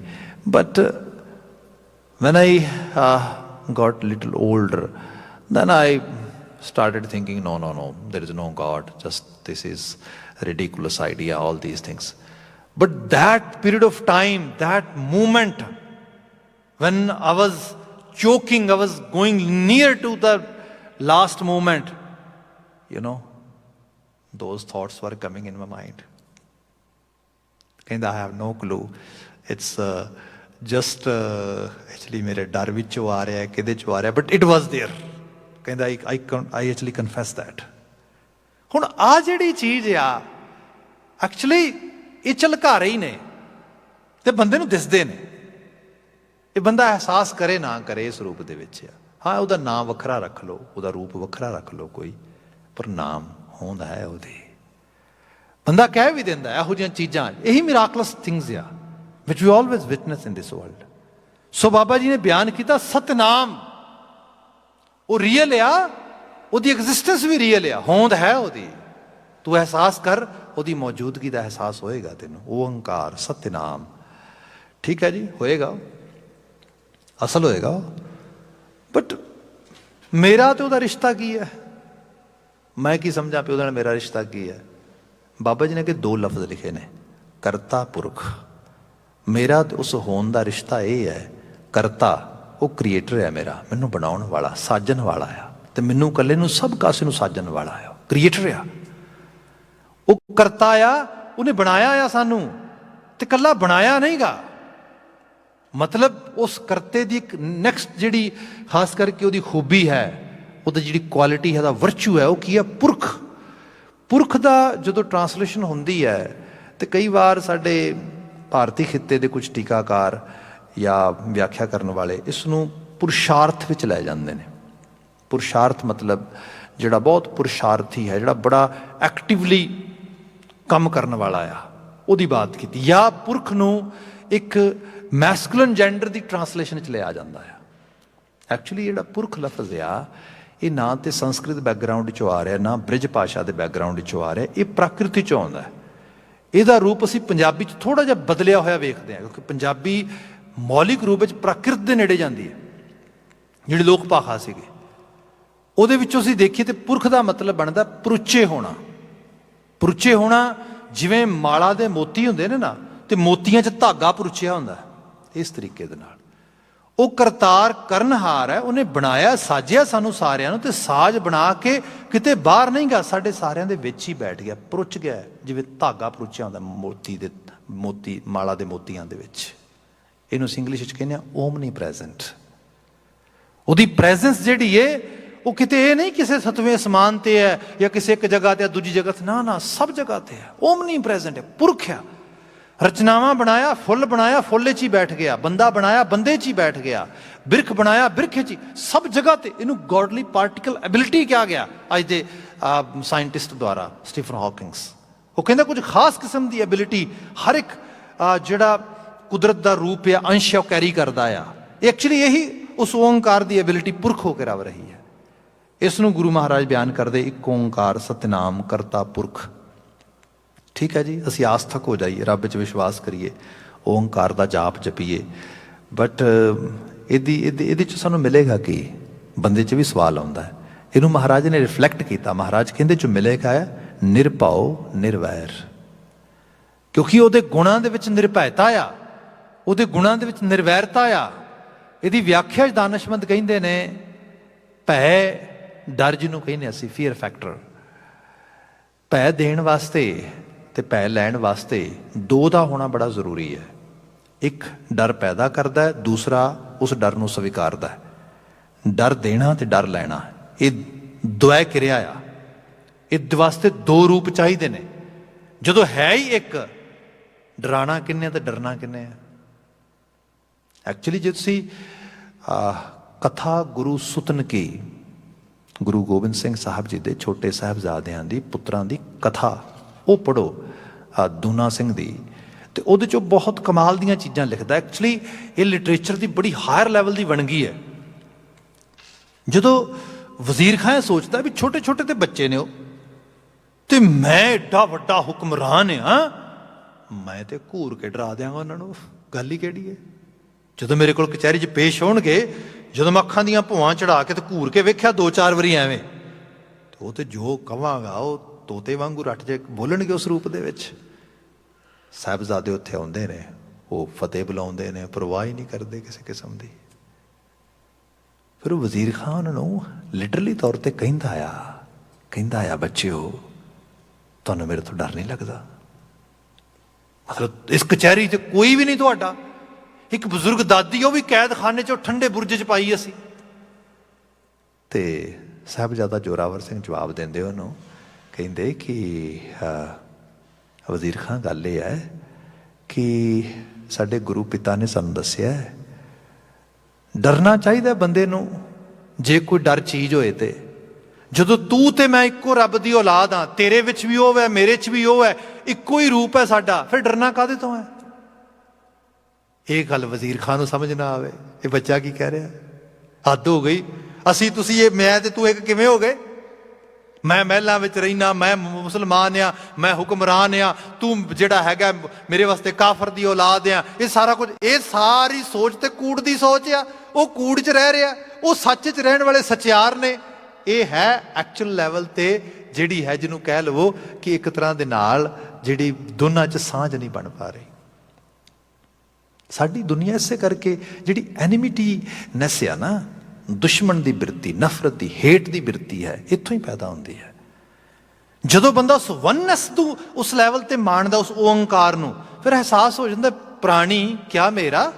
But when I got little older, then I started thinking, no, there is no God, just this is a ridiculous idea, all these things. But that period of time, that moment, when I was choking, I was going near to the last moment, those thoughts were coming in my mind. And I have no clue. It's just actually ਮੇਰੇ ਡਰ ਵਿੱਚੋਂ ਆ ਰਿਹਾ, ਕਿਹਦੇ 'ਚੋਂ ਆ ਰਿਹਾ, but it was there. ਕਹਿੰਦਾ ਆਈ ਐਕਚੁਅਲੀ ਕਨਫੈਸ ਦੈਟ। ਹੁਣ ਆਹ ਜਿਹੜੀ ਚੀਜ਼ ਆ ਐਕਚੁਅਲੀ ਇਹ ਝਲਕਾਰੇ ਹੀ ਨੇ ਅਤੇ ਬੰਦੇ ਨੂੰ ਦਿਸਦੇ ਨੇ। ਇਹ ਬੰਦਾ ਅਹਿਸਾਸ ਕਰੇ ਨਾ ਕਰੇ ਇਸ ਰੂਪ ਦੇ ਵਿੱਚ ਆ। ਹਾਂ, ਉਹਦਾ ਨਾਮ ਵੱਖਰਾ ਰੱਖ ਲਓ, ਉਹਦਾ ਰੂਪ ਵੱਖਰਾ ਰੱਖ ਲਓ ਕੋਈ, ਪਰ ਨਾਮ ਹੋਂਦ ਹੈ ਉਹਦੀ। ਬੰਦਾ ਕਹਿ ਵੀ ਦਿੰਦਾ ਇਹੋ ਜਿਹੀਆਂ ਚੀਜ਼ਾਂ, ਇਹੀ ਮਿਰਾਕਲਸ ਥਿੰਗਸ ਆ which we always witness in this world. ਸੋ ਬਾਬਾ ਜੀ ਨੇ ਬਿਆਨ ਕੀਤਾ ਸਤਨਾਮ ਉਹ ਰੀਅਲ ਆ, ਉਹਦੀ ਐਗਜ਼ਿਸਟੈਂਸ ਵੀ ਰੀਅਲ ਆ, ਹੋਂਦ ਹੈ ਉਹਦੀ। ਤੂੰ ਅਹਿਸਾਸ ਕਰ, ਉਹਦੀ ਮੌਜੂਦਗੀ ਦਾ ਅਹਿਸਾਸ ਹੋਏਗਾ ਤੈਨੂੰ। ਓਂਕਾਰ ਸਤਨਾਮ, ਠੀਕ ਹੈ ਜੀ, ਹੋਏਗਾ, ਅਸਲ ਹੋਏਗਾ। ਬਟ ਮੇਰਾ ਤੇ ਉਹਦਾ ਰਿਸ਼ਤਾ ਕੀ ਹੈ? ਮੈਂ ਕੀ ਸਮਝਾਂ ਵੀ ਉਹਦੇ ਨਾਲ ਮੇਰਾ ਰਿਸ਼ਤਾ ਕੀ ਹੈ? ਬਾਬਾ ਜੀ ਨੇ ਕਿ 2 ਲਫ਼ਜ਼ ਲਿਖੇ ਨੇ, ਕਰਤਾ ਪੁਰਖ। ਮੇਰਾ ਤੇ ਉਸ ਹੋਣ ਦਾ ਰਿਸ਼ਤਾ ਇਹ ਹੈ, ਕਰਤਾ ਉਹ ਕ੍ਰੀਏਟਰ ਹੈ ਮੇਰਾ, ਮੈਨੂੰ ਬਣਾਉਣ ਵਾਲਾ, ਸਾਜਣ ਵਾਲਾ ਆ, ਅਤੇ ਮੈਨੂੰ ਇਕੱਲੇ ਨੂੰ ਸਭ ਕਾਸੇ ਨੂੰ ਸਾਜਣ ਵਾਲਾ ਆ, ਕ੍ਰੀਏਟਰ ਆ। ਉਹ ਕਰਤਾ ਆ, ਉਹਨੇ ਬਣਾਇਆ ਆ ਸਾਨੂੰ, ਅਤੇ ਇਕੱਲਾ ਬਣਾਇਆ ਨਹੀਂ ਗਾ, ਮਤਲਬ ਉਸ ਕਰਤੇ ਦੀ ਇੱਕ ਨੈਕਸਟ ਜਿਹੜੀ ਖਾਸ ਕਰਕੇ ਉਹਦੀ ਖੂਬੀ ਹੈ, ਉਹਦੀ ਜਿਹੜੀ ਕੁਆਲਿਟੀ ਹੈ, ਉਹਦਾ ਵਰਚੂ ਹੈ, ਉਹ ਕੀ ਹੈ? ਪੁਰਖ। ਪੁਰਖ ਦਾ ਜਦੋਂ ਟਰਾਂਸਲੇਸ਼ਨ ਹੁੰਦੀ ਹੈ ਅਤੇ ਕਈ ਵਾਰ ਸਾਡੇ ਭਾਰਤੀ ਖਿੱਤੇ ਦੇ ਕੁਝ ਟੀਕਾਕਾਰ ਜਾਂ ਵਿਆਖਿਆ ਕਰਨ ਵਾਲੇ ਇਸ ਨੂੰ ਪੁਰਸ਼ਾਰਥ ਵਿੱਚ ਲੈ ਜਾਂਦੇ ਨੇ। ਪੁਰਸ਼ਾਰਥ ਮਤਲਬ ਜਿਹੜਾ ਬਹੁਤ ਪੁਰਸ਼ਾਰਥੀ ਹੈ, ਜਿਹੜਾ ਬੜਾ ਐਕਟਿਵਲੀ ਕੰਮ ਕਰਨ ਵਾਲਾ ਆ, ਉਹਦੀ ਬਾਤ ਕੀਤੀ। ਜਾਂ ਪੁਰਖ ਨੂੰ ਇੱਕ ਮੈਸਕੂਲਨ ਜੈਂਡਰ ਦੀ ਟਰਾਂਸਲੇਸ਼ਨ 'ਚ ਲਿਆ ਜਾਂਦਾ ਆ। ਐਕਚੁਅਲੀ ਜਿਹੜਾ ਪੁਰਖ ਲਫ਼ਜ਼ ਆ, ਇਹ ਨਾ ਤਾਂ ਸੰਸਕ੍ਰਿਤ ਬੈਕਗਰਾਊਂਡ 'ਚੋਂ ਆ ਰਿਹਾ, ਨਾ ਬ੍ਰਿਜ ਭਾਸ਼ਾ ਦੇ ਬੈਕਗਰਾਊਂਡ 'ਚੋਂ ਆ ਰਿਹਾ, ਇਹ ਪ੍ਰਾਕ੍ਰਿਤੀ 'ਚੋਂ ਆਉਂਦਾ। ਇਹਦਾ ਰੂਪ ਅਸੀਂ ਪੰਜਾਬੀ 'ਚ ਥੋੜ੍ਹਾ ਜਿਹਾ ਬਦਲਿਆ ਹੋਇਆ ਵੇਖਦੇ ਹਾਂ, ਕਿਉਂਕਿ ਪੰਜਾਬੀ ਮੌਲਿਕ ਰੂਪ ਵਿੱਚ ਪ੍ਰਾਕ੍ਰਿਤ ਦੇ ਨੇੜੇ ਜਾਂਦੀ ਹੈ। ਜਿਹੜੀ ਲੋਕ ਭਾਸ਼ਾ ਸੀਗੀ ਉਹਦੇ ਵਿੱਚੋਂ ਅਸੀਂ ਦੇਖੀਏ ਤਾਂ ਪੁਰਖ ਦਾ ਮਤਲਬ ਬਣਦਾ ਪਰੁੱਚੇ ਹੋਣਾ। ਪਰੁੱਚੇ ਹੋਣਾ ਜਿਵੇਂ ਮਾਲਾ ਦੇ ਮੋਤੀ ਹੁੰਦੇ ਨੇ ਨਾ, ਅਤੇ ਮੋਤੀਆਂ 'ਚ ਧਾਗਾ ਪਰੁੱਚਿਆ ਹੁੰਦਾ, ਇਸ ਤਰੀਕੇ ਦੇ ਨਾਲ ਉਹ ਕਰਤਾਰ ਕਰਨਹਾਰ ਹੈ। ਉਹਨੇ ਬਣਾਇਆ, ਸਾਜਿਆ ਸਾਨੂੰ ਸਾਰਿਆਂ ਨੂੰ, ਅਤੇ ਸਾਜ ਬਣਾ ਕੇ ਕਿਤੇ ਬਾਹਰ ਨਹੀਂ ਗਾ, ਸਾਡੇ ਸਾਰਿਆਂ ਦੇ ਵਿੱਚ ਹੀ ਬੈਠ ਗਿਆ, ਪਰੁੱਚ ਗਿਆ, ਜਿਵੇਂ ਧਾਗਾ ਪਰੁੱਚਿਆ ਹੁੰਦਾ ਮੋਤੀ ਮਾਲਾ ਦੇ ਮੋਤੀਆਂ ਦੇ ਵਿੱਚ। ਇਹਨੂੰ ਅਸੀਂ ਇੰਗਲਿਸ਼ ਵਿੱਚ ਕਹਿੰਦੇ ਹਾਂ ਓਮਨੀ ਪ੍ਰੈਜ਼ੈਂਟ। ਉਹਦੀ ਪ੍ਰੈਜ਼ੈਂਸ ਜਿਹੜੀ ਹੈ ਉਹ ਕਿਤੇ ਇਹ ਨਹੀਂ ਕਿਸੇ 7ਵੇਂ ਅਸਮਾਨ 'ਤੇ ਹੈ ਜਾਂ ਕਿਸੇ ਇੱਕ ਜਗ੍ਹਾ 'ਤੇ, ਦੂਜੀ ਜਗ੍ਹਾ 'ਤੇ, ਨਾ, ਸਭ ਜਗ੍ਹਾ 'ਤੇ ਹੈ। ਓਮਨੀ ਪ੍ਰੈਜ਼ੈਂਟ ਹੈ, ਪੁਰਖ ਆ। ਰਚਨਾਵਾਂ ਬਣਾਇਆ, ਫੁੱਲ ਬਣਾਇਆ, ਫੁੱਲ 'ਚ ਹੀ ਬੈਠ ਗਿਆ, ਬੰਦਾ ਬਣਾਇਆ, ਬੰਦੇ 'ਚ ਹੀ ਬੈਠ ਗਿਆ, ਬਿਰਖ ਬਣਾਇਆ, ਬਿਰਖ 'ਚ ਹੀ, ਸਭ ਜਗ੍ਹਾ 'ਤੇ। ਇਹਨੂੰ ਗੋਡਲੀ ਪਾਰਟੀਕਲ ਐਬਿਲਿਟੀ ਕਿਹਾ ਗਿਆ ਅੱਜ ਦੇ ਸਾਇੰਟਿਸਟ ਦੁਆਰਾ, ਸਟੀਫਨ ਹਾਕਿੰਗਸ। ਉਹ ਕਹਿੰਦਾ ਕੁਝ ਖਾਸ ਕਿਸਮ ਦੀ ਐਬਿਲਿਟੀ ਹਰ ਇੱਕ ਜਿਹੜਾ ਕੁਦਰਤ ਦਾ ਰੂਪ ਆ, ਅੰਸ਼ ਆ, ਉਹ ਕੈਰੀ ਕਰਦਾ ਆ। ਐਕਚੁਅਲੀ ਇਹੀ ਉਸ ਓਂਕਾਰ ਦੀ ਐਬਿਲਿਟੀ ਪੁਰਖ ਹੋ ਕੇ ਰਵ ਰਹੀ ਹੈ। ਇਸ ਨੂੰ ਗੁਰੂ ਮਹਾਰਾਜ ਬਿਆਨ ਕਰਦੇ, ਇੱਕ ਓਂਕਾਰ ਸਤਿਨਾਮ ਕਰਤਾ ਪੁਰਖ। ਠੀਕ ਹੈ ਜੀ, ਅਸੀਂ ਆਸਥਕ ਹੋ ਜਾਈਏ, ਰੱਬ 'ਚ ਵਿਸ਼ਵਾਸ ਕਰੀਏ, ਓਂਕਾਰ ਦਾ ਜਾਪ ਜਪੀਏ। ਬਟ ਇਹਦੇ 'ਚ ਸਾਨੂੰ ਮਿਲੇਗਾ ਕੀ? ਬੰਦੇ 'ਚ ਵੀ ਸਵਾਲ ਆਉਂਦਾ ਹੈ। ਇਹਨੂੰ ਮਹਾਰਾਜ ਨੇ ਰਿਫਲੈਕਟ ਕੀਤਾ। ਮਹਾਰਾਜ ਕਹਿੰਦੇ 'ਚ ਮਿਲੇਗਾ ਹੈ ਨਿਰਭਉ ਨਿਰਵੈਰ, ਕਿਉਂਕਿ ਉਹਦੇ ਗੁਣਾਂ ਦੇ ਵਿੱਚ ਨਿਰਭੈਤਾ ਆ, ਉਹਦੇ ਗੁਣਾਂ ਦੇ ਵਿੱਚ ਨਿਰਵੈਰਤਾ ਆ। ਇਹਦੀ ਵਿਆਖਿਆ ਦਾਨਸ਼ਮੰਦ ਕਹਿੰਦੇ ਨੇ ਭੈ ਡਰ ਜਿਹਨੂੰ ਕਹਿੰਦੇ ਅਸੀਂ, ਫੀਅਰ ਫੈਕਟਰ। ਭੈ ਦੇਣ ਵਾਸਤੇ ਤੇ ਭੈ ਲੈਣ ਵਾਸਤੇ ਦੋ ਦਾ ਹੋਣਾ ਬੜਾ ਜ਼ਰੂਰੀ ਹੈ। ਇੱਕ ਡਰ ਪੈਦਾ ਕਰਦਾ, ਦੂਸਰਾ ਉਸ ਡਰ ਨੂੰ ਸਵੀਕਾਰਦਾ ਹੈ। ਡਰ ਦੇਣਾ ਤੇ ਡਰ ਲੈਣਾ, ਇਹ ਦੁਆ ਕਿਰਿਆ ਆ। ਇਹਦੇ ਵਾਸਤੇ ਦੋ ਰੂਪ ਚਾਹੀਦੇ ਨੇ। ਜਦੋਂ ਹੈ ਹੀ ਇੱਕ, ਡਰਾਣਾ ਕਿੰਨੇ ਤੇ ਡਰਨਾ ਕਿੰਨੇ ਆ। ਐਕਚੁਅਲੀ ਜੇ ਤੁਸੀਂ ਕਥਾ ਗੁਰੂ ਸੁਤਨ ਕੀ, ਗੁਰੂ ਗੋਬਿੰਦ ਸਿੰਘ ਸਾਹਿਬ ਜੀ ਦੇ ਛੋਟੇ ਸਾਹਿਬਜ਼ਾਦਿਆਂ ਦੀ ਪੁੱਤਰਾਂ ਦੀ ਕਥਾ, ਉਹ ਪੜ੍ਹੋ ਦੂਨਾ ਸਿੰਘ ਦੀ, ਤੇ ਉਹਦੇ 'ਚੋਂ ਬਹੁਤ ਕਮਾਲ ਦੀਆਂ ਚੀਜ਼ਾਂ ਲਿਖਦਾ। ਐਕਚੁਅਲੀ ਇਹ ਲਿਟਰੇਚਰ ਦੀ ਬੜੀ ਹਾਇਰ ਲੈਵਲ ਦੀ ਬਣਗੀ ਹੈ। ਜਦੋਂ ਵਜ਼ੀਰ ਖਾਂ ਸੋਚਦਾ ਵੀ ਛੋਟੇ ਛੋਟੇ ਤੇ ਬੱਚੇ ਨੇ ਉਹ, ਤੇ ਮੈਂ ਏਡਾ ਵੱਡਾ ਹੁਕਮਰਾਨ ਹਾਂ, ਮੈਂ ਤੇ ਘੂਰ ਕੇ ਡਰਾ ਦਿਆਂਗਾ ਉਹਨਾਂ ਨੂੰ, ਗੱਲ ਹੀ ਕਿਹੜੀ ਹੈ। ਜਦੋਂ ਮੇਰੇ ਕੋਲ ਕਚਹਿਰੀ 'ਚ ਪੇਸ਼ ਹੋਣਗੇ, ਜਦੋਂ ਮੈਂ ਅੱਖਾਂ ਦੀਆਂ ਭੂਆਂ ਚੜਾ ਕੇ ਤੇ ਘੂਰ ਕੇ ਵੇਖਿਆ 2-4 ਵਾਰੀ ਐਵੇਂ, ਤੇ ਉਹ ਤੇ ਜੋ ਕਵਾਂਗਾ ਉਹ ਤੋਤੇ ਵਾਂਗੂ ਰੱਟ ਜੇ ਬੋਲਣਗੇ ਉਸ ਰੂਪ ਦੇ ਵਿੱਚ। ਸਾਹਿਬਜ਼ਾਦੇ ਉੱਥੇ ਆਉਂਦੇ ਨੇ, ਉਹ ਫਤਿਹ ਬੁਲਾਉਂਦੇ ਨੇ, ਪਰਵਾਹ ਹੀ ਨਹੀਂ ਕਰਦੇ ਕਿਸੇ ਕਿਸਮ ਦੀ। ਫਿਰ ਉਹ ਵਜ਼ੀਰ ਖਾਂ ਉਹਨਾਂ ਨੂੰ ਲਿਟਰਲੀ ਤੌਰ ਤੇ ਕਹਿੰਦਾ ਆ ਬੱਚਿਓ, ਤੁਹਾਨੂੰ ਮੇਰੇ ਤੋਂ ਡਰ ਨਹੀਂ ਲੱਗਦਾ? ਮਤਲਬ ਇਸ ਕਚਹਿਰੀ 'ਚ ਕੋਈ ਵੀ ਨਹੀਂ ਤੁਹਾਡਾ। ਇੱਕ ਬਜ਼ੁਰਗ ਦਾਦੀ, ਉਹ ਵੀ ਕੈਦਖਾਨੇ 'ਚੋਂ ਠੰਡੇ ਬੁਰਜ 'ਚ ਪਾਈ ਅਸੀਂ। ਤੇ ਸਾਹਿਬਜ਼ਾਦਾ ਜ਼ੋਰਾਵਰ ਸਿੰਘ ਜਵਾਬ ਦਿੰਦੇ ਉਹਨੂੰ, ਕਹਿੰਦੇ ਕਿ ਵਜ਼ੀਰ ਖਾਂ ਗੱਲ ਇਹ ਹੈ ਕਿ ਸਾਡੇ ਗੁਰੂ ਪਿਤਾ ਨੇ ਸਾਨੂੰ ਦੱਸਿਆ ਡਰਨਾ ਚਾਹੀਦਾ ਬੰਦੇ ਨੂੰ, ਜੇ ਕੋਈ ਡਰ ਚੀਜ਼ ਹੋਏ ਤੇ। ਜਦੋਂ ਤੂੰ ਤੇ ਮੈਂ ਇੱਕੋ ਰੱਬ ਦੀ ਔਲਾਦ ਹਾਂ, ਤੇਰੇ ਵਿੱਚ ਵੀ ਉਹ ਹੈ, ਮੇਰੇ 'ਚ ਵੀ ਉਹ ਹੈ, ਇੱਕੋ ਹੀ ਰੂਪ ਹੈ ਸਾਡਾ, ਫਿਰ ਡਰਨਾ ਕਾਹਦੇ ਤੋਂ ਹੈ? ਇਹ ਗੱਲ ਵਜ਼ੀਰ ਖਾਂ ਨੂੰ ਸਮਝ ਨਾ ਆਵੇ, ਇਹ ਬੱਚਾ ਕੀ ਕਹਿ ਰਿਹਾ, ਹੱਦ ਹੋ ਗਈ। ਅਸੀਂ ਤੁਸੀਂ ਇਹ ਮੈਂ ਤੇ ਤੂੰ ਇੱਕ ਕਿਵੇਂ ਹੋ ਗਏ? ਮੈਂ ਮਹਿਲਾਂ ਵਿੱਚ ਰਹਿਣਾ, ਮੈਂ ਮੁਸਲਮਾਨ ਆ, ਮੈਂ ਹੁਕਮਰਾਨ ਆ, ਤੂੰ ਜਿਹੜਾ ਹੈਗਾ ਮੇਰੇ ਵਾਸਤੇ ਕਾਫਰ ਦੀ ਔਲਾਦ ਆ। ਇਹ ਸਾਰਾ ਕੁਝ, ਇਹ ਸਾਰੀ ਸੋਚ ਤੇ ਕੂੜ ਦੀ ਸੋਚ ਆ। ਉਹ ਕੂੜ 'ਚ ਰਹਿ ਰਿਹਾ, ਉਹ ਸੱਚ 'ਚ ਰਹਿਣ ਵਾਲੇ ਸੱਚਿਆਰ ਨੇ। ਇਹ ਹੈ ਐਕਚੁਅਲ ਲੈਵਲ ਤੇ ਜਿਹੜੀ ਹੈ, ਜਿਹਨੂੰ ਕਹਿ ਲਵੋ ਕਿ ਇੱਕ ਤਰ੍ਹਾਂ ਦੇ ਨਾਲ ਜਿਹੜੀ ਦੋਨਾਂ 'ਚ ਸਾਂਝ ਨਹੀਂ ਬਣ ਪਾ ਰਹੀ। ਸਾਡੀ ਦੁਨੀਆ ਇਸੇ ਕਰਕੇ ਜਿਹੜੀ ਐਨੀਮਿਟੀਨੈਸ ਆ ਨਾ, ਦੁਸ਼ਮਣ ਦੀ ਬਿਰਤੀ, ਨਫ਼ਰਤ ਦੀ, ਹੇਟ ਦੀ ਬਿਰਤੀ ਹੈ, ਇੱਥੋਂ ਹੀ ਪੈਦਾ ਹੁੰਦੀ ਹੈ। ਜਦੋਂ ਬੰਦਾ ਉਸ ਵਨਨੈਸ ਨੂੰ, ਉਸ ਲੈਵਲ ਤੇ ਮਾਣਦਾ, ਉਸ ਓੰਕਾਰ ਨੂੰ, ਫਿਰ ਅਹਿਸਾਸ ਹੋ ਜਾਂਦਾ ਪ੍ਰਾਣੀ ਕਿਆ ਮੇਰਾ